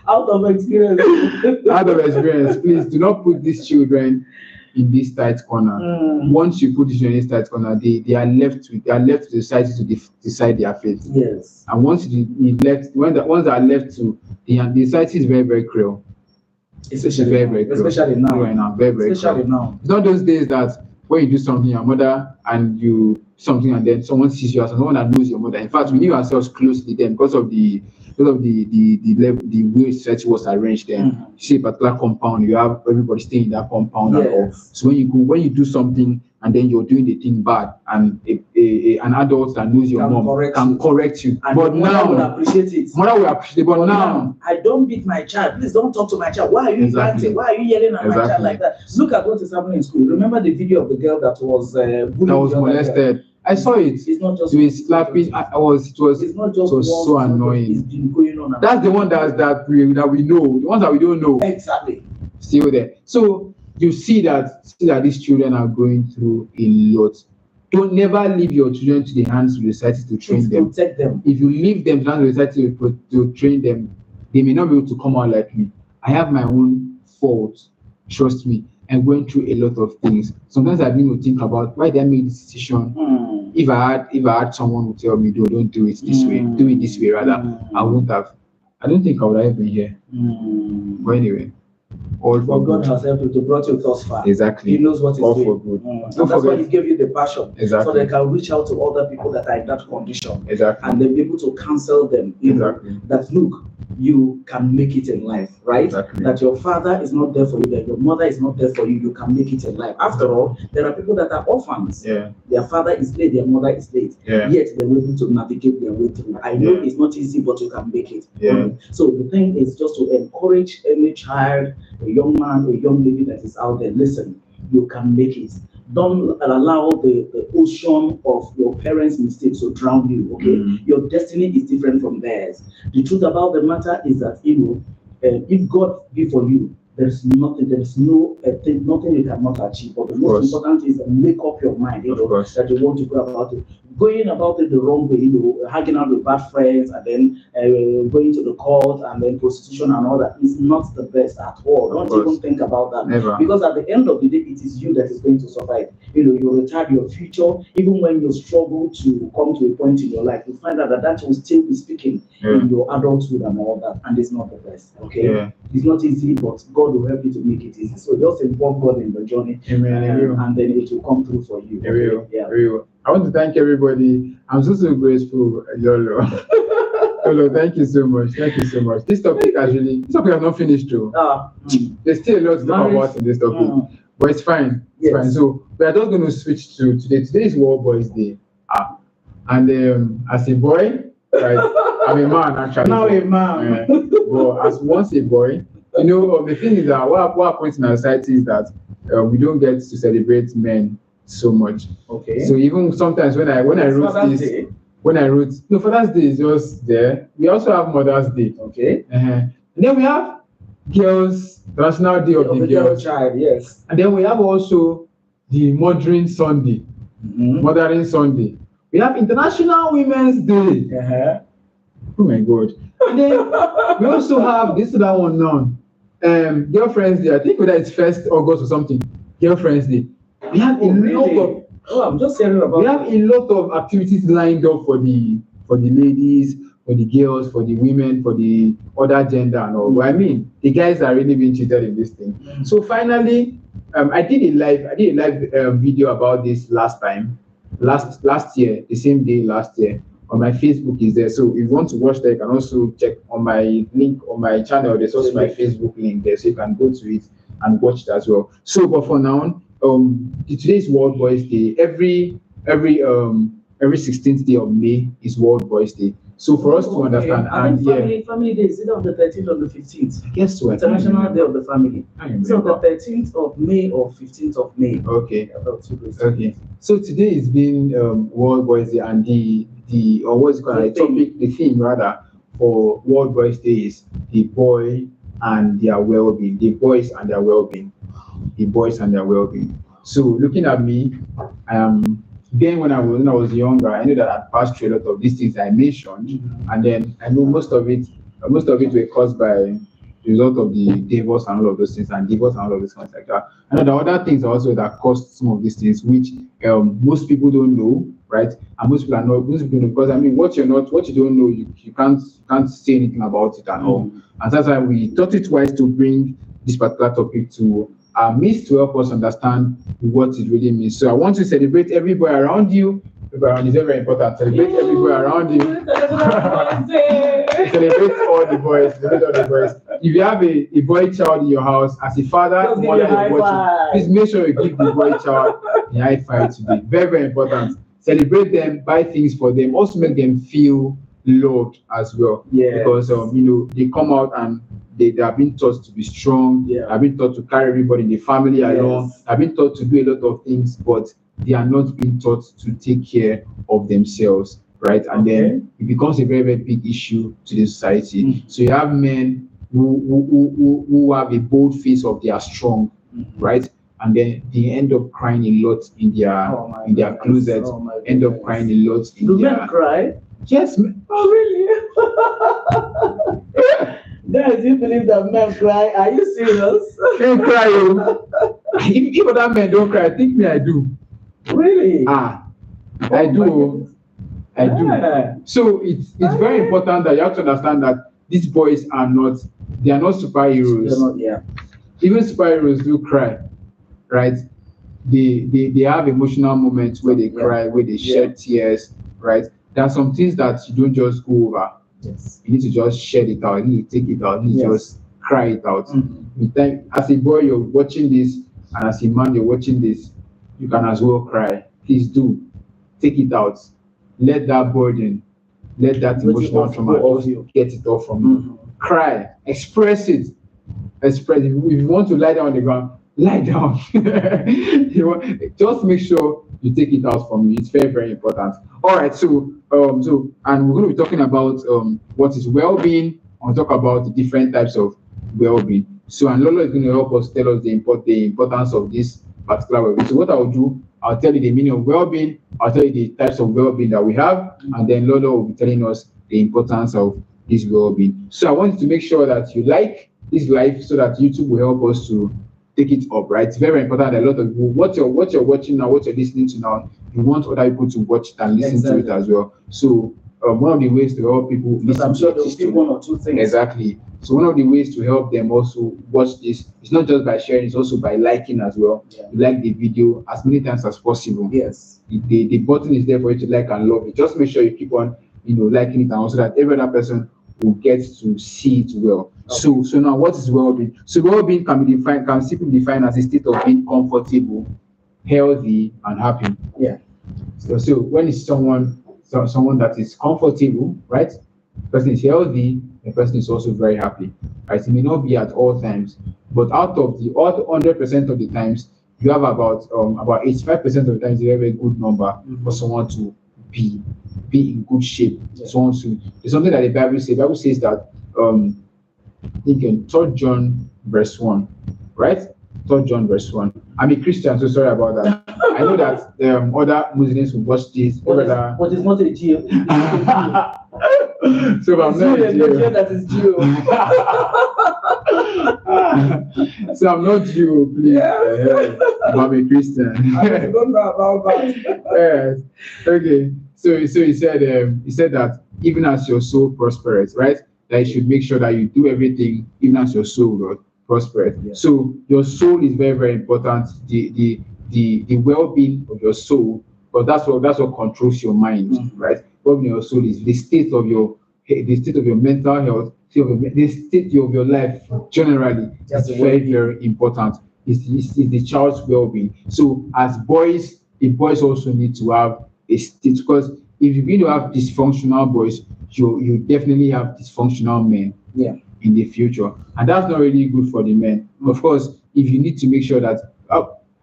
Out of experience. Out of experience, please do not put these children in this tight corner. Once you put these children in this tight corner, they are left to the society to decide their fate. Yes. And once once they are left to the society is very, very cruel. Especially now. Right now, very, very especially cruel. now. It's not those days that when you do something, your mother and you something, and then someone sees you as someone that knows your mother. In fact, we knew ourselves closely then because of the way society was arranged then. You see a particular compound, you have everybody staying in that compound. Yes. So when you do something and then you're doing the thing bad, and an adult that knows your mom can correct you. And but now will appreciate it. Mother will appreciate it. But now I don't beat my child. Please don't talk to my child. Why are you ranting? Why are you yelling at my child like that? Look at what is happening in school. Remember the video of the girl that was molested? I saw it. It's not just slapping. It was so annoying. It's been going on. That's the one that we know. The ones that we don't know. Exactly. Still there. So you see that these children are going through a lot. Don't never leave your children to the hands of the society to train them. Protect them. If you leave them to the hands of the society to train them, they may not be able to come out like me. I have my own faults. Trust me. I went through a lot of things. Sometimes I begin to think about why did I make this decision. If I had someone who tell me, don't do it this way, do it this way rather, I wouldn't have. I don't think I would have been here. But anyway, all for God good. has helped you to brought you thus far. Exactly. He knows what he's all doing. For good. And that's why he gave you the passion. Exactly. So they can reach out to other people that are in that condition. Exactly. And they'll be able to counsel them. Exactly. That look, you can make it in life, right? Exactly. That your father is not there for you, that your mother is not there for you, you can make it in life. After all, there are people that are orphans. Yeah. Their father is late, their mother is late. Yeah. Yet they're able to navigate their way through. I know it's not easy, but you can make it. Yeah. So the thing is just to encourage any child, a young man, a young lady that is out there, listen, you can make it. Don't allow the ocean of your parents' mistakes to drown you, okay? Your destiny is different from theirs. The truth about the matter is that, if God be for you, there's nothing you cannot achieve. But the most important is make up your mind, that you want to go about it. Going about it the wrong way, hanging out with bad friends and then going to the court and then prostitution and all that is not the best at all. Don't even think about that. Never. Because at the end of the day, it is you that is going to survive. You retard your future. Even when you struggle to come to a point in your life, you find out that will still be speaking in your adulthood and all that, and it's not the best. Okay, it's not easy, but God will help you to make it easy. So just involve God in the journey, and then it will come through for you. Okay? I want to thank everybody. I'm so grateful, Lolo. Lolo, thank you so much. Thank you so much. This topic has not finished though. There's still a lot to talk about in this topic, but it's fine. It's fine. So we are just going to switch to today. Today is Worldboysday, and as a boy, right, I'm a man actually. Now a man. But as once a boy, the thing is that what happens in our society is that we don't get to celebrate men so much. Okay. So even sometimes when I wrote Father's this, Father's Day is just there. We also have Mother's Day. Okay. And then we have Girls National Day of the Girl Child. Yes. And then we have also the Mothering Sunday, Mothering Sunday. We have International Women's Day. Oh my God. And then we also have this other one now. Girlfriends Day. I think whether it's 1st August or something. Girlfriends Day. We have I'm just hearing about. We have a lot of activities lined up for the ladies, for the girls, for the women, for the other gender and all. But I mean, the guys are really being treated in this thing. So finally, I did a live video about this last year, the same day last year. On my Facebook is there. So if you want to watch that, you can also check on my link on my channel. There's also my Facebook link there, so you can go to it and watch it as well. So, but for now, today's World Boys Day. Every 16th day of May is World Boys Day. So for us to understand, and family Day is it on the 13th or the 15th? I guess so. International Day of the Family. It's on the 13th of May or 15th of May. Okay. Okay. So today is been World Boys Day, and the theme rather for World Boys Day is the boy and their well-being. The boys and their well-being. The boys and their well-being. So looking at me, then when I was younger, I knew that I'd passed through a lot of these things I mentioned, and then I know most of it were caused by the result of the divorce and all of those things, and divorce and all of those things like that. I know the other things also that caused some of these things, which most people don't know, right? And most people know, because I mean, what you don't know, you can't say anything about it at all. And that's why we thought it wise to bring this particular topic to our midst to help us understand what it really means. So I want to celebrate everybody around you. Everybody is very important. Celebrate everybody around you. Celebrate all the boys. Celebrate all the boys. If you have a boy child in your house, as a father, mother, watching, please make sure you give the boy child a high five today. Very, very important. Celebrate them, buy things for them, also make them feel loved as well. Yes. Because they come out and they have been taught to be strong. They have been taught to carry everybody in the family along. They have been taught to do a lot of things, but they are not being taught to take care of themselves, right? And then it becomes a very, very big issue to the society. So you have men who have a bold face of they are strong, right? And then they end up crying a lot in their closet. End up crying a lot in Do men cry? Yes. Oh, really? Guys, you believe that men cry? Are you serious? Men cry. If other men don't cry, I think me I do. Really? I do. I do. So it's very important that you have to understand that these boys are not superheroes. They're not, Even superheroes do cry, right? They have emotional moments where they cry, where they shed tears, right? There are some things that you don't just go over. Yes. You need to just shed it out. You need to take it out. You need to just cry it out. As a boy, you're watching this, and as a man, you're watching this, you can as well cry. Please do. Take it out. Let that burden, let that emotional trauma, just get it off from you. Cry. Express it. Express it. If you want to lie down on the ground, lie down. Just make sure you take it out from you. It's very, very important. All right. So and we're going to be talking about what is well-being. I'll talk about the different types of well-being. So, and Lolo is going to help us tell us the importance of this particular well-being. So, what I'll do, I'll tell you the meaning of well-being. I'll tell you the types of well-being that we have, and then Lolo will be telling us the importance of this well-being. So, I want you to make sure that you like this life, so that YouTube will help us to take it up. Right? It's very, very important that a lot of people, what you're watching now, what you're listening to now, you want other people to watch it and listen to it as well. So one of the ways to help people listen I'm sure there will be one or two things. Exactly. So one of the ways to help them also watch this, it's not just by sharing, it's also by liking as well. You like the video as many times as possible. Yes. The button is there for you to like and love it. Just make sure you keep on liking it, and also that every other person will get to see it well. So now what is well-being? So well-being can simply be defined as a state of being comfortable, healthy, and happy. So when it's someone that is comfortable, right? The person is healthy, the person is also very happy. Right? It may not be at all times, but out of the 100% of the times, you have about 85% of the times you have a good number for someone to be in good shape. It's something that the Bible says. The Bible says that I think in 3 John verse 1, right? 3 John verse 1. I'm a Christian, so sorry about that. I know that other Muslims will watch this. But it's not a Jew. So I'm not a Jew. That is Jew. So I'm not Jew, please. Yeah. I'm a Christian. I don't know about that. Yes. Okay. So he said that even as your soul prospers, right? That you should make sure that you do everything even as your soul prospers. Yeah. So your soul is very, very important. The well-being of your soul, but that's what controls your mind, right? Well-being of your soul is the state of your mental health, the state of your life generally. That's very, very important. It's the child's well-being. So as boys, the boys also need to have a state, because if you're going to have dysfunctional boys, you definitely have dysfunctional men in the future, and that's not really good for the men. Of course, if you need to make sure that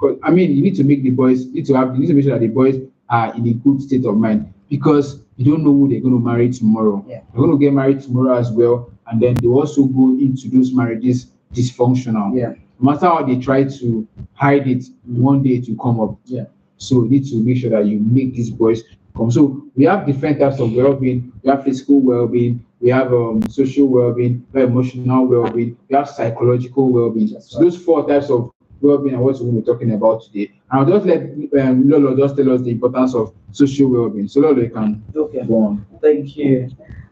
you need to make the boys you need to make sure that the boys are in a good state of mind, because you don't know who they're going to marry tomorrow. They're going to get married tomorrow as well, and then they also go into those marriages dysfunctional. No matter how they try to hide it, one day it will come up. So you need to make sure that you make these boys come. So we have different types of well-being. We have physical well-being, we have social well-being, we have emotional well-being, we have psychological well-being. So those 4 types of well-being are what we'll be talking about today. And I'll just let Lolo just tell us the importance of social well-being. So Lolo, you can go on. Thank you.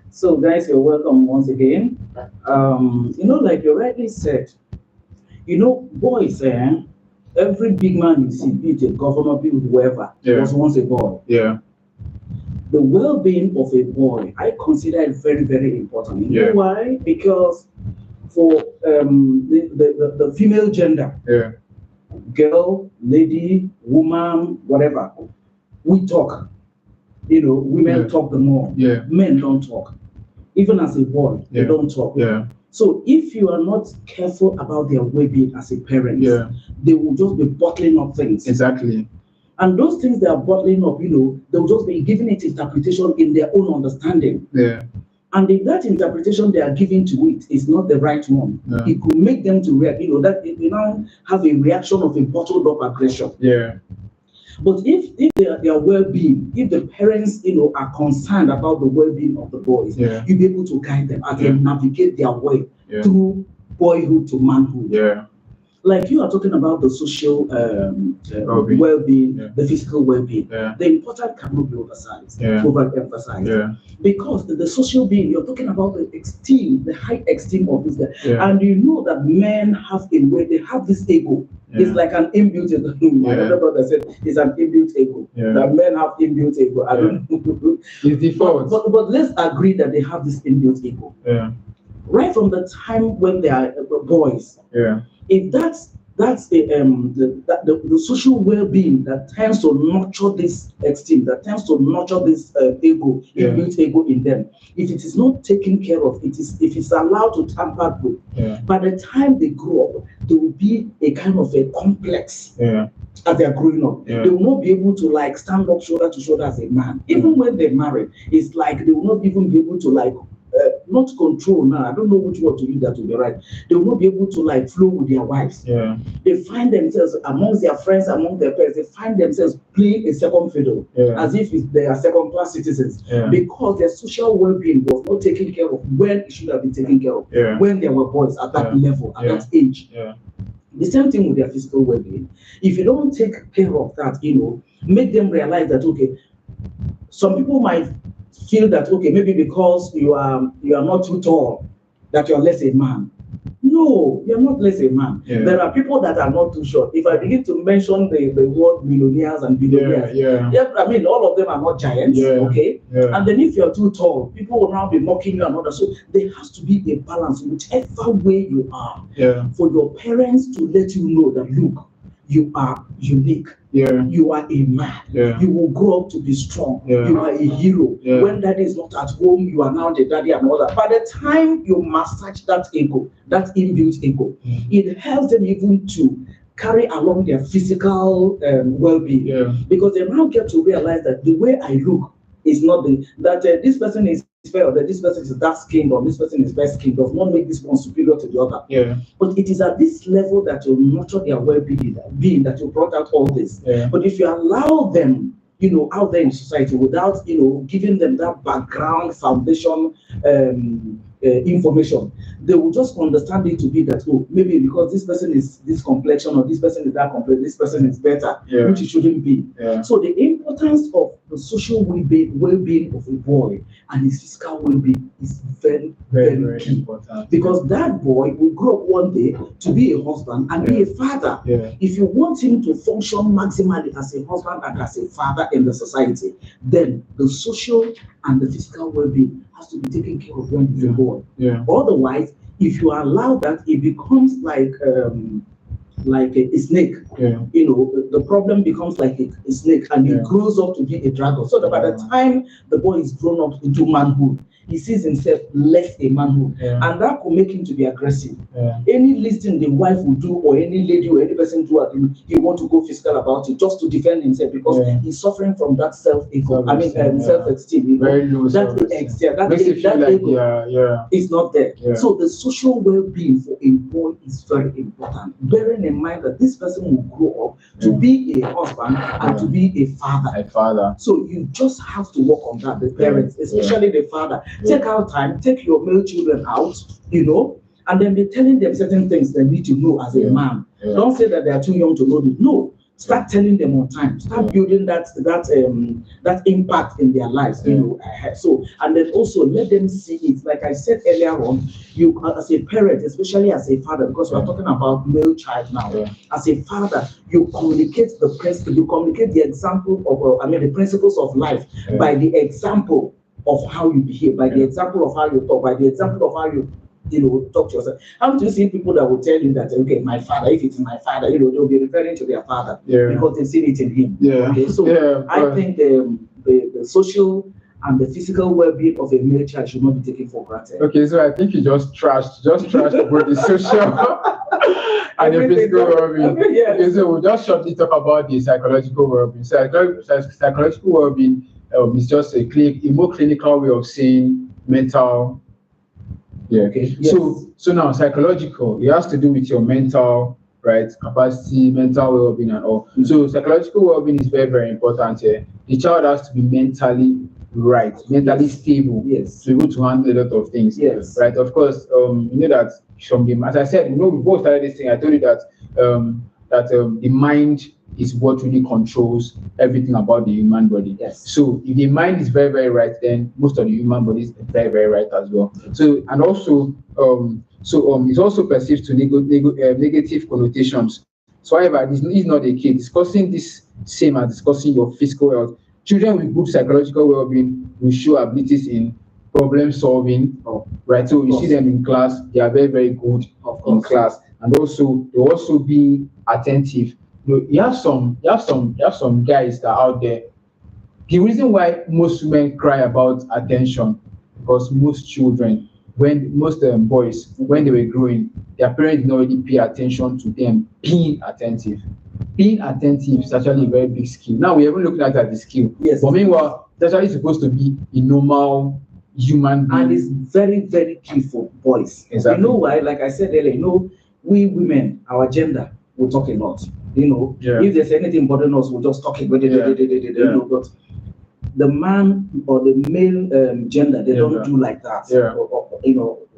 So guys, you're welcome once again. Like you rightly said, boys, every big man you see, be it a governor, be it whoever, was once a boy. The well-being of a boy, I consider it very, very important. You know why? Because for the female gender, girl, lady, woman, whatever, we talk. Women talk the more. Men don't talk. Even as a boy, they don't talk. So if you are not careful about their well-being as a parent, they will just be bottling up things. Exactly. And those things they are bottling up, they'll just be giving it interpretation in their own understanding. And if that interpretation they are giving to it is not the right one, it could make them to react, that they now have a reaction of a bottled up aggression. But if their well-being, if the parents, are concerned about the well-being of the boys, you'll be able to guide them as they navigate their way through boyhood to manhood. Like you are talking about the social well-being, the physical well-being. The important cannot be overemphasized. Because the social being, you're talking about the esteem, the high esteem of this guy. And you know that men have a way, they have this ego. It's like an inbuilt ego. Another brother said it's an inbuilt ego. That men have inbuilt ego. I don't know. It's default. But let's agree that they have this inbuilt ego. Right from the time when they are boys. If that's the social well-being that tends to nurture this esteem, that tends to nurture this ego, inbuilt ego in them, if it is not taken care of, if it's allowed to tamper with, by the time they grow up, there will be a kind of a complex as they are growing up. They will not be able to stand up shoulder to shoulder as a man. Even when they're married, it's like they will not even be able to not control now. I don't know which word to use that to be right. They will not be able to flow with their wives. They find themselves amongst their friends, among their peers. They find themselves playing a second fiddle, as if they are second-class citizens, because their social well-being was not taken care of when it should have been taken care of when they were boys at that level, at that age. The same thing with their physical well-being. If you don't take care of that, make them realize that some people might feel that maybe because you are not too tall, that you're less a man. No, you're not less a man. There are people that are not too short. If I begin to mention the word millionaires and billionaires, I mean all of them are not giants, and then if you're too tall, people will now be mocking you and all that. So there has to be a balance, whichever way you are, for your parents to let you know that look, you are unique. You are a man. You will grow up to be strong. You are a hero. When daddy is not at home, you are now the daddy and all that. By the time you massage that ego, that inbuilt ego, it helps them even to carry along their physical well-being, because they now get to realize that the way I look is not that this person is fair, or that this person is dark skinned, or this person is best skinned, does not make this one superior to the other. But it is at this level that you nurture their well-being, that you brought out all this. But if you allow them out there in society without, giving them that background foundation information. They will just understand it to be that, maybe because this person is this complexion or this person is that complexion, this person is better, which it shouldn't be. So the importance of the social well-being of a boy and his physical well-being is very, very key. Important. Because that boy will grow up one day to be a husband and be a father. If you want him to function maximally as a husband and as a father in the society, then the social and the physical well-being has to be taken care of when he's a boy. Otherwise, if you allow that, it becomes like a snake. The problem becomes like a snake, and it grows up to be a dragon. So that by the time the boy is grown up into manhood, he sees himself less a manhood, and that could make him to be aggressive. Any listing the wife will do, or any lady or any person do at him, he want to go physical about it just to defend himself, because he's suffering from that self-esteem. Very low. That ego is not there. So the social well-being for a boy is very important. Bearing in mind that this person will grow up to be a husband and to be a father. So you just have to work on that. The parents, especially the father. Take out time, take your male children out, and then be telling them certain things they need to know as a man. Don't say that they are too young to know it. No, start telling them on time. Start building that impact in their lives. So, and then also let them see it. Like I said earlier on, you as a parent, especially as a father, because we're talking about male child now. As a father, you communicate the principle, you communicate the example of, the principles of life by the example of how you behave, by the example of how you talk, by the example of how you talk to yourself. How do you see people that will tell you that, okay, my father, if it's my father, they'll be referring to their father because they've seen it in him. Okay, so I think the social and the physical well-being of a male child should not be taken for granted. Okay, so I think you just trashed both the social and the physical well-being. Okay, so we'll just shortly talk about the psychological well-being. Psychological well-being is just a more clinical way of saying mental. So now psychological, it has to do with your mental capacity, mental well-being and all. So psychological well-being is very, very important here. The child has to be mentally right, mentally stable, to be able to handle a lot of things. Right. Of course, that from the, as I said, we both started this thing. I told you that the mind is what really controls everything about the human body. So if the mind is very, very right, then most of the human body is very, very right as well. So and also it's also perceived to negative connotations. So however, this is not the case. Discussing this same as discussing your physical health. Children with good psychological well-being will show abilities in problem solving. Right. So you see them in class, they are very, very good in class, and also they also be attentive. You have some guys that are out there. The reason why most women cry about attention, because most children, most boys, when they were growing, their parents didn't already pay attention to them being attentive. Being attentive is actually a very big skill. Now we haven't looked at the skill. But meanwhile, it's actually supposed to be a normal human being. And it's very, very key for boys. Exactly. You know why? Like I said earlier, we women, our gender, will talk a lot. If there's anything bothering us, we'll just talk it. But the man or the male gender, they don't do like that.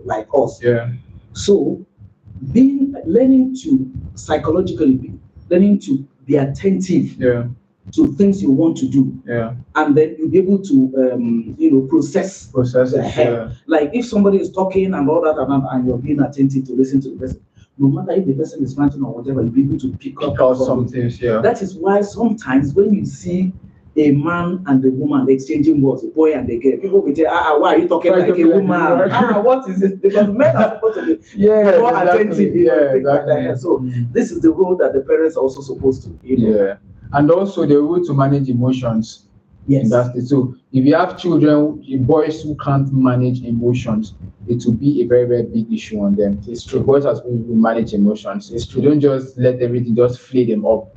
Like us. So learning to psychologically learning to be attentive to things you want to do, and then you'll be able to process the hell. Like if somebody is talking and all that, and you're being attentive to listen to the person. No matter if the person is ranting or whatever, you'll be able to pick up some things. That is why sometimes when you see a man and a woman exchanging words, a boy and a girl, people will say, why are you talking like a woman? What is it? Because men are supposed to be more attentive. So this is the role that the parents are also supposed to. And also the role to manage emotions. So if you have children, boys who can't manage emotions, it will be a very, very big issue on them. It's true. Boys as well will manage emotions. It's true. You don't just let everything just flay them up.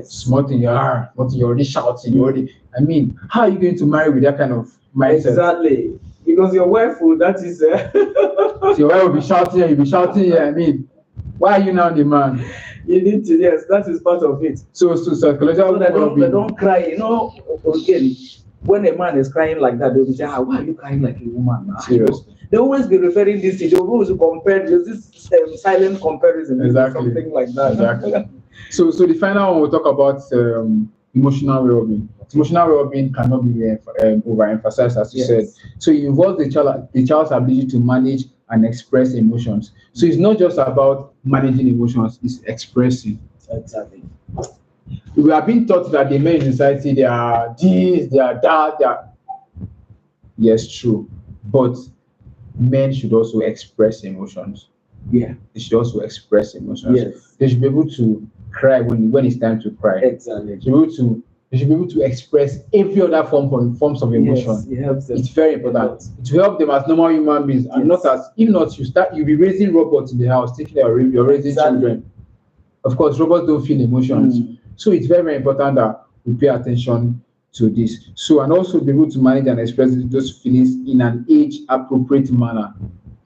Small thing, you're already shouting. I mean, how are you going to marry with that kind of mindset? Exactly. Because your wife will, that is so your wife will be shouting, you'll be shouting. I mean, why are you now the man? You need to, yes, that is part of it. So psychological So they don't cry, you know, again, when a man is crying like that, they'll be saying, why are you crying like a woman now? Serious. They always be referring this to, they always compare, there's this silent comparison, exactly. something like that. Exactly. So the final one we'll talk about emotional well-being. Emotional well-being cannot be overemphasized, as you said. So it involves the child's ability to manage and express emotions. So it's not just about managing emotions; it's expressing. Exactly. We are being taught that the men in society, they are this, they are that, they are. Yes, true. But men should also express emotions. Yeah. They should also express emotions. Yes. They should be able to cry when it's time to cry. Exactly. They should be able to express every other forms of emotion. Yes, it helps them. It's very important to help them as normal human beings, and not as, if not, you'll be raising robots in the house, thinking you're raising children. Of course, robots don't feel emotions. So it's very, very important that we pay attention to this. So, and also be able to manage and express those feelings in an age-appropriate manner,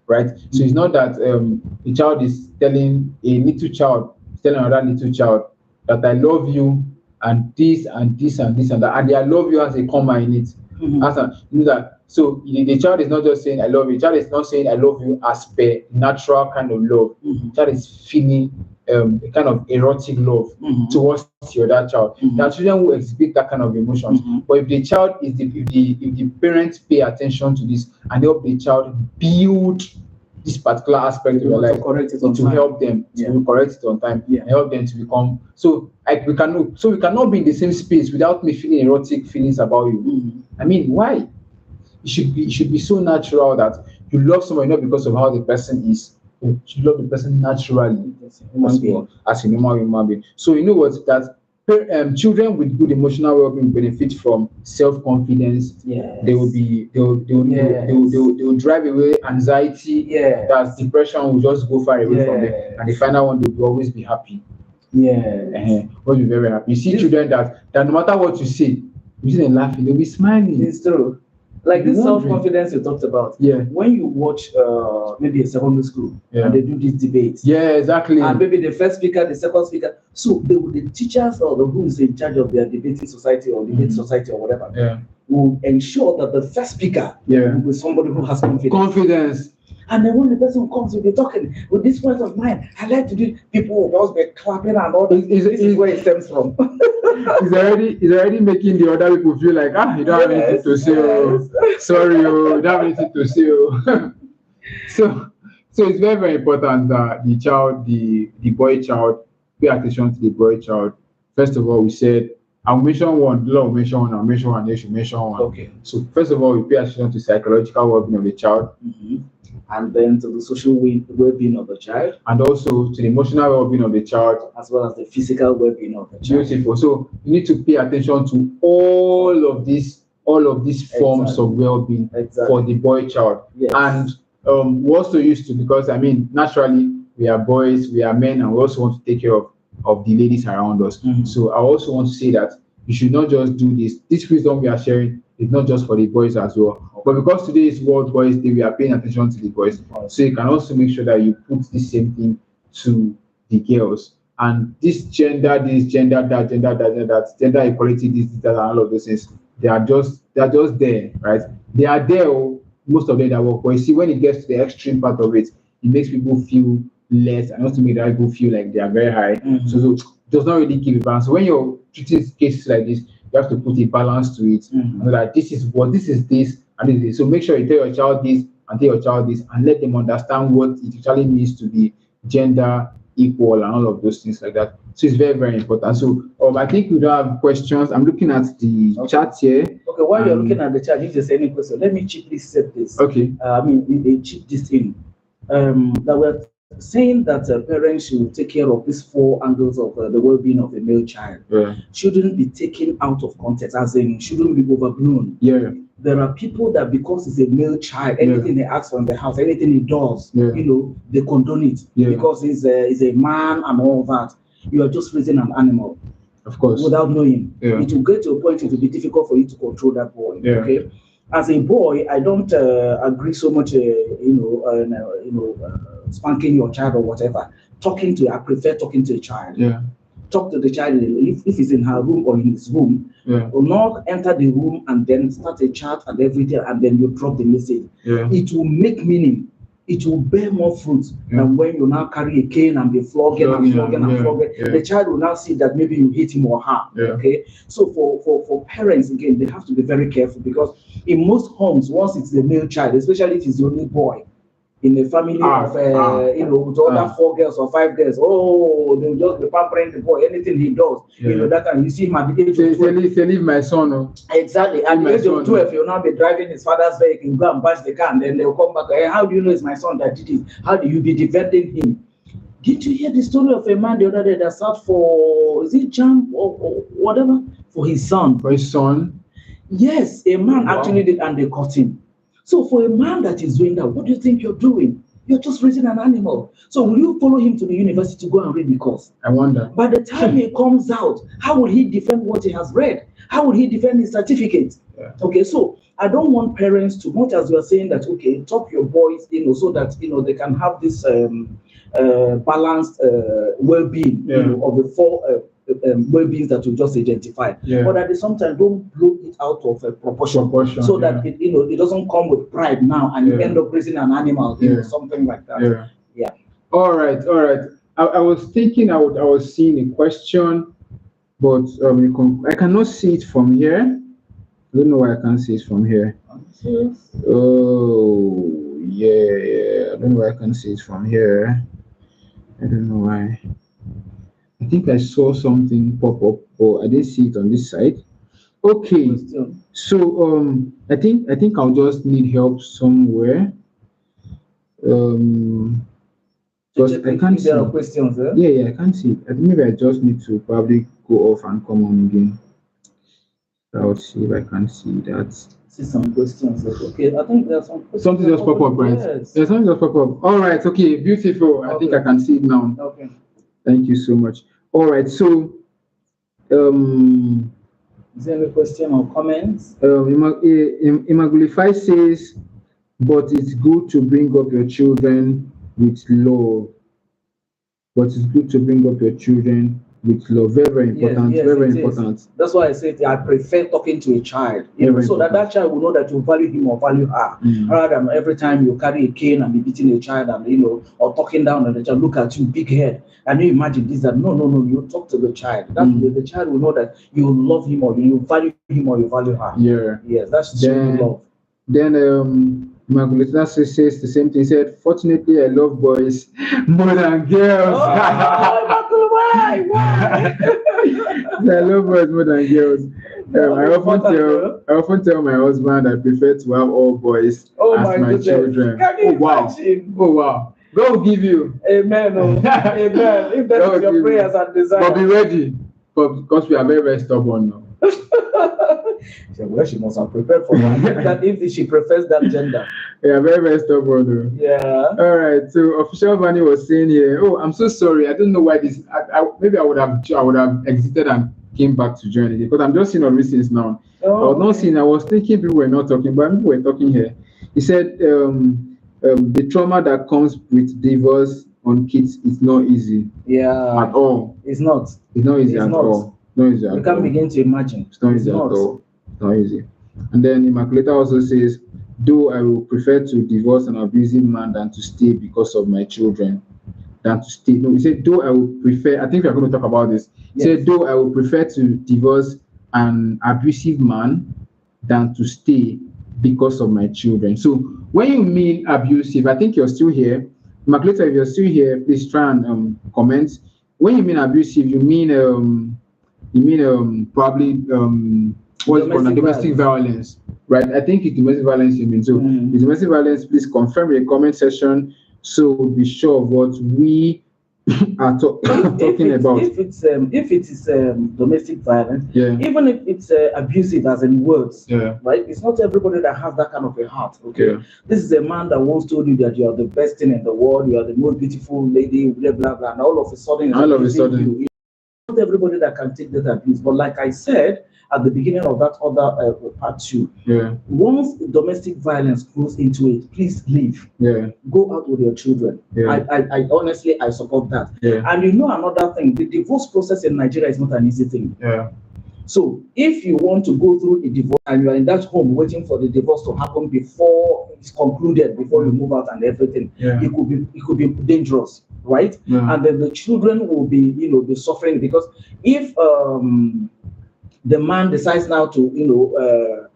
right? So it's not that a child is telling another little child that I love you and this and this and this and that, and the I love you has a comma in it. So the child is not just saying I love you. The child is not saying I love you as per natural kind of love. The child is feeling a kind of erotic love towards the other child. There are children who exhibit that kind of emotions. But if the child if the parents pay attention to this and help the child build this particular aspect of your life, to help them to correct it on time, and help them to become we cannot be in the same space without me feeling erotic feelings about you. I mean, why? It should be so natural that you love somebody not because of how the person is. You love the person naturally as a normal human being. So you know what, that children with good emotional well-being benefit from self-confidence. They will drive away anxiety. That depression will just go far away from them, and the final one, they will always be happy. Will be very happy. You see children that no matter what you say, you see them laughing, they'll be smiling. It's true. Like this self-confidence you talked about. When you watch maybe a secondary school and they do these debates. Exactly. And maybe the first speaker, the second speaker. So the teachers or who is in charge of their debating society or debate society or whatever will ensure that the first speaker will be somebody who has confidence. And then when the person comes, will be talking with this point of mind. I like to do. People will just be clapping and all. This is where it stems from. He's already making the other people feel like you don't have anything to say. Sorry, you don't have anything to say. So it's very, very important that the boy child, pay attention to the boy child. First of all, we said I'll mention one. I'll mention one. They should mention one. Okay. So first of all, we pay attention to psychological well-being of the child. And then to the social well-being of the child, and also to the emotional well-being of the child, as well as the physical well-being of the child. Beautiful. So you need to pay attention to all of these forms of well-being for the boy child. And we also used to, because I mean, naturally we are boys, we are men, and we also want to take care of the ladies around us. So I also want to say that you should not just do this. This wisdom we are sharing is not just for the boys as well. But because today is Worldboysday, we are paying attention to the boys. So you can also make sure that you put the same thing to the girls. And this gender that, gender equality, this, that, and all of those things, they are just there, right? They are there, most of them that work. But you see, when it gets to the extreme part of it, it makes people feel less, and also make the people feel like they are very high. So it does not really give a balance. So when you're treating cases like this, you have to put a balance to it. Like this is this, and this is this. So make sure you tell your child this and tell your child this, and let them understand what it actually means to be gender equal and all of those things like that. So it's very, very important. So I think we don't have questions. I'm looking at the chat here. Okay, while you're looking at the chat, if there's any question, let me cheaply set this. Okay. They chip this in. That we're saying that parents should take care of these four angles of the well-being of a male child. Shouldn't be taken out of context, as in shouldn't be overblown. There are people that because it's a male child, anything they ask from the house, anything he does, they condone it because he's a man and all that. You are just raising an animal, of course, without knowing. It will get to a point it will be difficult for you to control that boy. Okay. As a boy, I don't agree so much, spanking your child or whatever. I prefer talking to a child. Yeah. Talk to the child if it's in her room or in his room. Yeah. Will not enter the room and then start a chat and everything, and then you drop the message. Yeah. It will make meaning. It will bear more fruit than when you now carry a cane and be flogging. Yeah. The child will now see that maybe you hit him or her. Yeah. Okay. So for parents, again, they have to be very careful, because in most homes, once it's the male child, especially if it's the only boy, in a family of with other 4 girls or 5 girls, they'll just be pampering the boy. Anything he does, that time you see him at the age of 12. Leave my son. Oh. Exactly. At the age of 12, you'll now be driving his father's vehicle, go and bash the car, and then they'll come back. Hey, how do you know it's my son that did it? How do you be defending him? Did you hear the story of a man the other day that sat for, is it jump or whatever, for his son? For his son? Yes, a man actually did, and they caught him. So for a man that is doing that, what do you think you're doing? You're just raising an animal. So will you follow him to the university to go and read the course? I wonder. By the time he comes out, how will he defend what he has read? How will he defend his certificate? Yeah. Okay, so I don't want parents to, much as you are saying that, okay, talk your boys, so that, they can have this balanced well-being, of the 4 well-beings that you just identified. Yeah. But at the same time, don't blow it out of proportion so that it doesn't come with pride now and you end up raising an animal, something like that. Yeah. All right. I was thinking I was seeing a question, but I cannot see it from here. I don't know why I can't see it from here. Oh, yeah. I don't know why I can't see it from here. I don't know why. I think I saw something pop up, but I didn't see it on this side. Okay, so I think I'll just need help somewhere. Because I can't see. There are questions there. Yeah, I can't see. I think maybe I just need to probably go off and come on again. I'll see if I can see that. See some questions. Okay, I think there's some questions. Something just pop up, right? Yes. Yeah, something just pop up. All right, okay, beautiful. I think I can see it now. Okay. Thank you so much. All right, so is there any question or comments? Imagulify says, but it's good to bring up your children with love. But it's good to bring up your children with love. Very important. Yes, very important. That's why I said I prefer talking to a child, so that child will know that you value him or value her, rather than every time you carry a cane and be beating a child and or talking down on the child. Look at you, big head. And you imagine this, that no. You talk to the child. That way the child will know that you love him or you value him or you value her. Yeah. Yes, that's true love. Then Margaret says the same thing. He said, fortunately, I love boys more than girls. Why? I love boys more than girls. I often tell my husband I prefer to have all boys as my children. Can you imagine? Oh wow. God will give you. Amen. Amen. If that is your prayers and desires. But be ready. Because we are very, very stubborn now. Well, she must have prepared for that if she prefers that gender. Yeah, very, very stubborn. Yeah. All right. So official Vanny was saying here, oh, I'm so sorry. I don't know why this. Maybe I would have exited and came back to join again because I'm just seeing all these things now. I was not seeing. I was thinking people were not talking, but people were talking here. He said the trauma that comes with divorce on kids is not easy. Yeah. At all. It's not. It's not easy at all. No easy at all. You can't begin to imagine. It's not easy at all. It's not easy. And then Immaculata also says, though I will prefer to divorce an abusive man than to stay because of my children. Than to stay. No, he said, though I would prefer, I think we're going to talk about this. He said, though I would prefer to divorce an abusive man than to stay because of my children. So when you mean abusive, I think you're still here. Immaculata, if you're still here, please try and comment. When you mean abusive, you mean probably what's it called? Domestic violence, right? I think it's domestic violence you mean. So with domestic violence, please confirm in the comment section so we'll be sure of what we are talking about. If it is domestic violence, even if it's abusive as in words, right? It's not everybody that has that kind of a heart. Okay, this is a man that once told you that you are the best thing in the world, you are the most beautiful lady, blah blah blah, and all of a sudden, not everybody that can take that abuse. But like I said at the beginning of that other part 2, once domestic violence goes into it, please leave. Go out with your children. I honestly, I support that. And you know another thing, the divorce process in Nigeria is not an easy thing. So if you want to go through a divorce and you are in that home waiting for the divorce to happen before it's concluded, before you move out and everything, it could be dangerous, right? And then the children will be, be suffering, because if the man decides now to,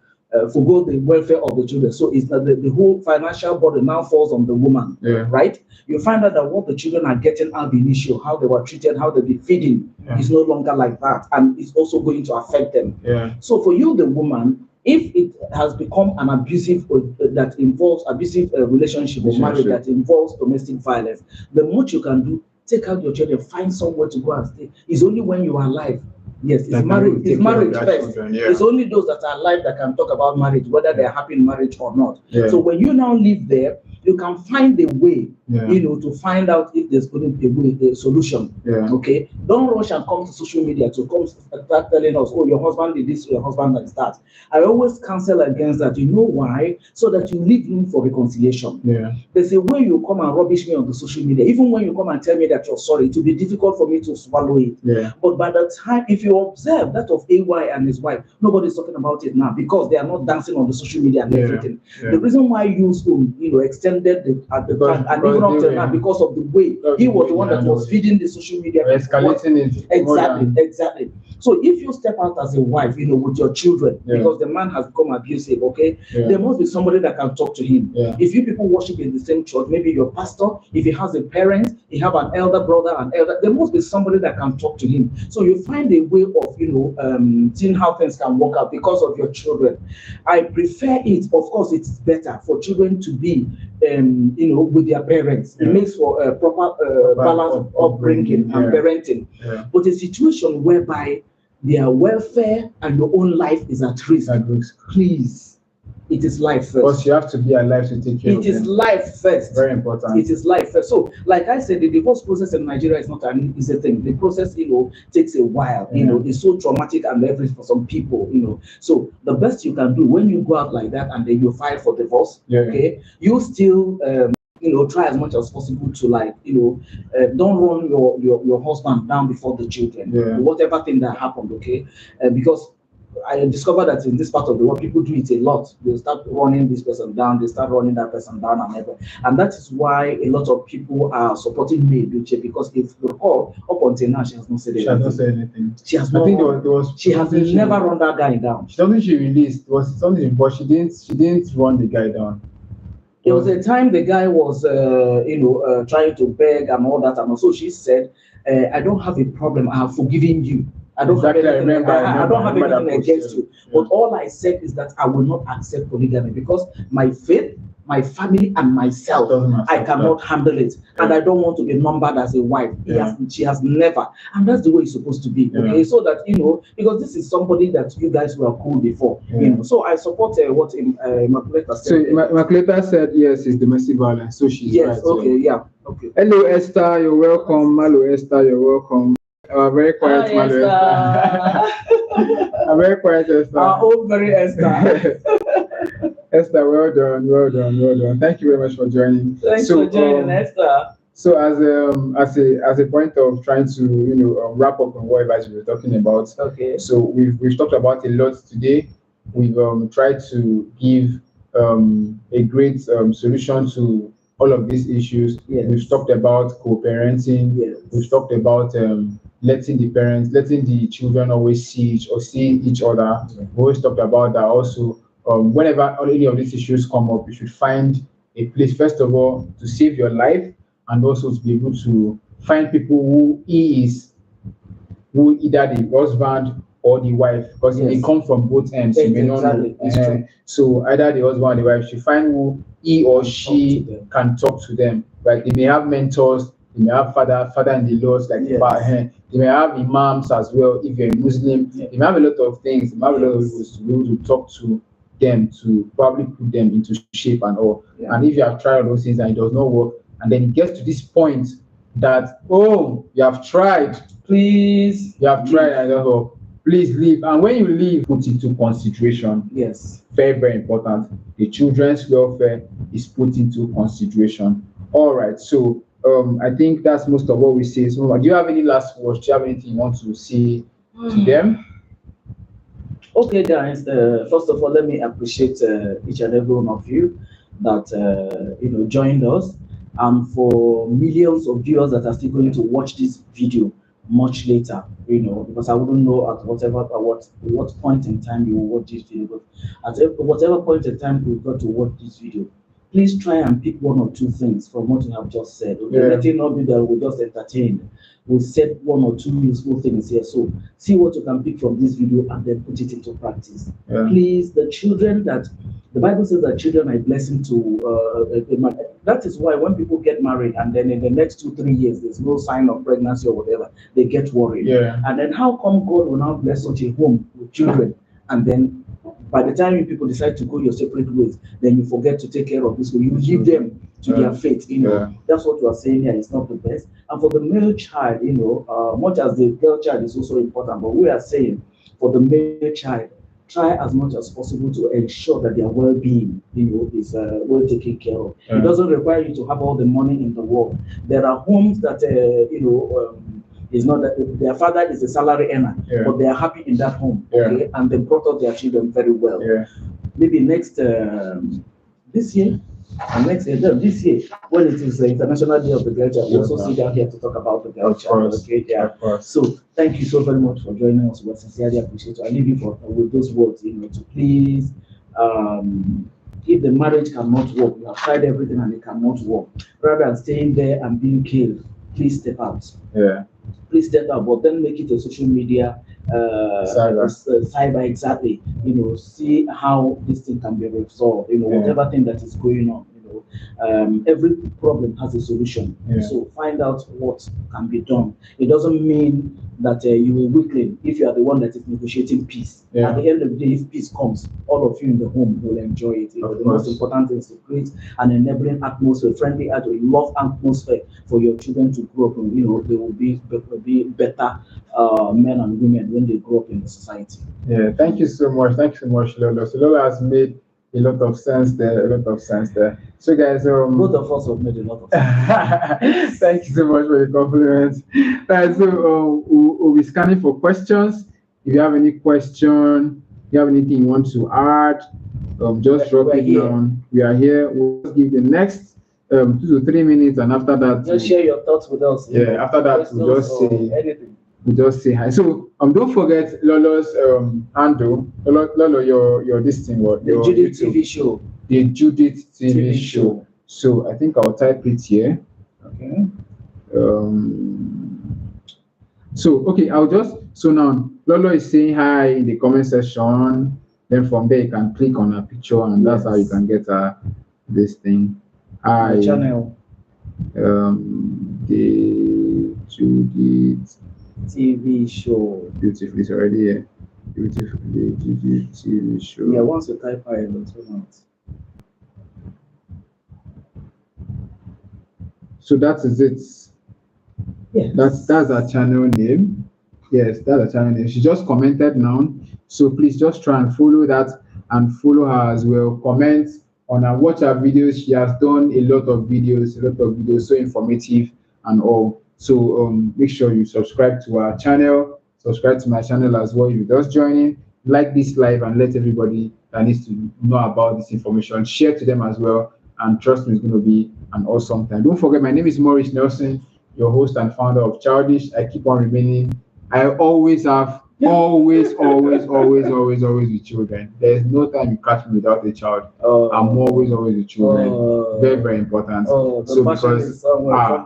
forgo the welfare of the children, so it's the whole financial burden now falls on the woman, right? You find out that what the children are getting ab initio, how they were treated, how they be feeding, is no longer like that, and it's also going to affect them. So for you, the woman, if it has become an abusive that involves abusive relationship or marriage that involves domestic violence, the most you can do, take out your children, find somewhere to go and stay. It's only when you are alive. Yes, it's marriage. It's marriage first. It's only those that are alive that can talk about marriage, whether they're happy in marriage or not. So when you now live there, you can find a way, to find out if there's going to be a solution. Okay, don't rush and come to social media to come start telling us, oh, your husband did this, your husband did that. I always counsel against that. You know why? So that you leave room for reconciliation. There's a way you come and rubbish me on the social media. Even when you come and tell me that you're sorry, it will be difficult for me to swallow it. But by the time, if you observe that of AY and his wife, nobody's talking about it now because they are not dancing on the social media and everything. The reason why you extended the and even up till now, because of the way he was the one that was feeding the social media, escalating it. Exactly. So if you step out as a wife, with your children, because the man has become abusive, okay, there must be somebody that can talk to him. If you people worship in the same church, maybe your pastor, if he has a parent, he have an elder brother, there must be somebody that can talk to him. So you find a way of, seeing how things can work out because of your children. I prefer it, of course, it's better for children to be, with their parents. It makes for a proper balance of upbringing and parenting. But a situation whereby their welfare and your own life is at risk, please, it is life first. Because you have to be alive to take care of them. It is life first. Very important. It is life first. So, like I said, the divorce process in Nigeria is not an easy thing. The process, takes a while. It's so traumatic and everything for some people. So the best you can do when you go out like that and then you file for divorce, okay, you still try as much as possible to don't run your husband down before the children. Whatever thing that happened, okay, because I discovered that in this part of the world, people do it a lot. They start running this person down, they start running that person down, and that is why a lot of people are supporting me, Edochie, because if you recall, up until now, she has not said anything. She has not. I think she has never run that guy down. Something she released was something, but she didn't run the guy down. There was a time the guy was, trying to beg and all that, and also she said, "I don't have a problem. I have forgiven you. I don't have anything, I don't have anything against you. But all I said is that I will not accept polygamy because my faith, my family, and myself, I cannot handle it. And I don't want to be numbered as a wife. She has never. And that's the way it's supposed to be. Okay, so that, because this is somebody that you guys were cool before. So I support what Immaculata said. So Immaculata said, yes, it's domestic violence. So she's right. Okay. Hello, Esther, you're welcome. Hello, Esther, you're welcome. Very quiet, Esther. Very quiet, Esther. Oh, very Esther. Esther, well done. Thank you very much for joining. Thanks for joining, Esther. So as a point of trying to wrap up on what you were talking about. Okay. So we've talked about a lot today. We've tried to give a great solution to all of these issues. We've talked about co-parenting. We've talked about letting the children always see each other. We always talked about that also. Whenever any of these issues come up, you should find a place, first of all, to save your life, and also to be able to find people who either the husband or the wife, because it may come from both ends. You may not know. So either the husband or the wife should find who he or she can talk to them. Right? They may have mentors, they may have father-in-laws, they may have imams as well. If you're a Muslim, they may have a lot of things. They may have a lot of people to be able to talk to them, to probably put them into shape and all. And if you have tried all those things and it does not work, and then it gets to this point that, you have tried, Please. You have tried and that's all. Please leave. And when you leave, put it to consideration. Yes. Very, very important. The children's welfare is put into consideration. All right. So I think that's most of what we say. So do you have any last words? Do you have anything you want to say to them? Okay, guys. First of all, let me appreciate each and every one of you that joined us, and for millions of viewers that are still going to watch this video much later. Because I wouldn't know at what point in time you will watch this video, but at whatever point in time you've got to watch this video, please try and pick one or two things from what you have just said. Okay, let it not be that we just entertained. We said one or two useful things here. So see what you can pick from this video and then put it into practice. Yeah. Please, the children that the Bible says that children are a blessing to a man. That is why when people get married and then in the next 2-3 years there's no sign of pregnancy or whatever, they get worried. Yeah. And then how come God will now bless such a home with children, and then by the time you people decide to go your separate ways, then you forget to take care of this. So you leave them to their fate. That's what you are saying here. It's not the best. And for the male child, much as the girl child is also important, but we are saying for the male child, try as much as possible to ensure that their well-being, is well taken care of. It doesn't require you to have all the money in the world. There are homes that is not that their father is a salary earner, but they are happy in that home, okay, and they brought up their children very well. Maybe next this year, this year, when it is the International Day of the Girl Child, we also sit down here to talk about the girl child. Okay, So thank you so very much for joining us. We sincerely appreciate it. I leave you with those words, to please. If the marriage cannot work, you have tried everything and it cannot work, rather than staying there and being killed, please step out. Please step out, but then make it a social media cyber exactly. See how this thing can be resolved. Whatever thing that is going on. Every problem has a solution. So find out what can be done. It doesn't mean that you will weaken if you are the one that is negotiating peace. At the end of the day, if peace comes, all of you in the home will enjoy it. The most important thing is to create an enabling atmosphere, friendly atmosphere, love atmosphere for your children to grow up in. They will be better men and women when they grow up in the society. Thank you so much. Thank you so much, Lola. So Lola has made a lot of sense there. So guys, both of us have made a lot of sense. Thank you so much for the compliments. Right, so we'll be scanning for questions. If you have any question, you have anything you want to add, just drop it down. We are here. We'll give the next 2 to 3 minutes, and after that, just share your thoughts with us. After that, we'll just say anything. We just say hi. So don't forget Lolo's handle. Lolo, your this thing, what? The Judith TV show. The Judith TV show. So I think I'll type it here. Okay. So now Lolo is saying hi in the comment section. Then from there you can click on her picture, and that's how you can get this thing. Hi. The channel. The Judith TV show. Beautifully, it's already here. Beautifully, TV show. Yeah, once you type I will turn out. So that is it. Yes. That's our channel name. Yes, that's our channel name. She just commented now. So please just try and follow that and follow her as well. Comment on her, watch her videos. She has done a lot of videos, so informative and all. So make sure you subscribe to our channel, subscribe to my channel as well. If you're just joining, like this live and let everybody that needs to know about this information share to them as well. And trust me, it's going to be an awesome time. Don't forget, my name is Maurice Nelson, your host and founder of Childish. I keep on remaining. I always have, always with children. There's no time you catch me without a child. I'm always with children. Very, very important. So because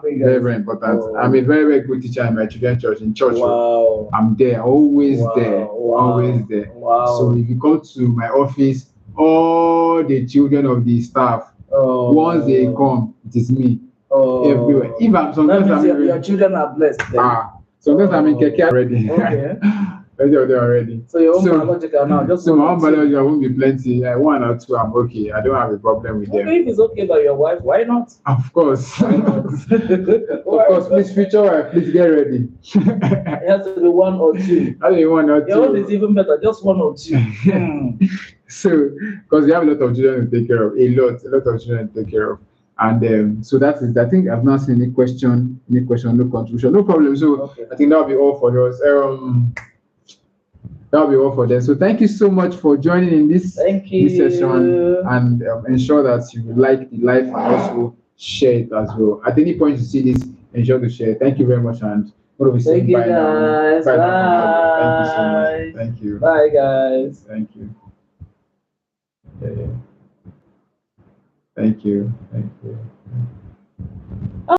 very important. I'm a very, very good teacher in my children's church, in church. Wow. I'm there, always there. Wow. So if you come to my office, all the children of the staff, once they come, it is me. Everywhere. Even sometimes your children are blessed. Sometimes I'm in Keke already. Okay. They're already. So your own biological now, just so one my or own two. biological won't be plenty. One or two, I'm okay. I don't have a problem with them. Okay, if it's okay by your wife, why not? Of course. Why not? Of course, please, future wife, please get ready. It has to be one or two. I mean, one or two. Your own is even better, just one or two. So, because we have a lot of children to take care of, a lot of children to take care of. And so that is, I think I've not seen any question, no contribution, no problem. So Okay. I think that'll be all for us. That'll be all for them. So thank you so much for joining in this session, and ensure that you like the life and also share it as well. At any point you see this, ensure to share. Thank you very much, and what do we say? Thank you guys. Bye. Thank you so much. Thank you. Bye guys. Thank you. Yeah. Thank you. Thank you.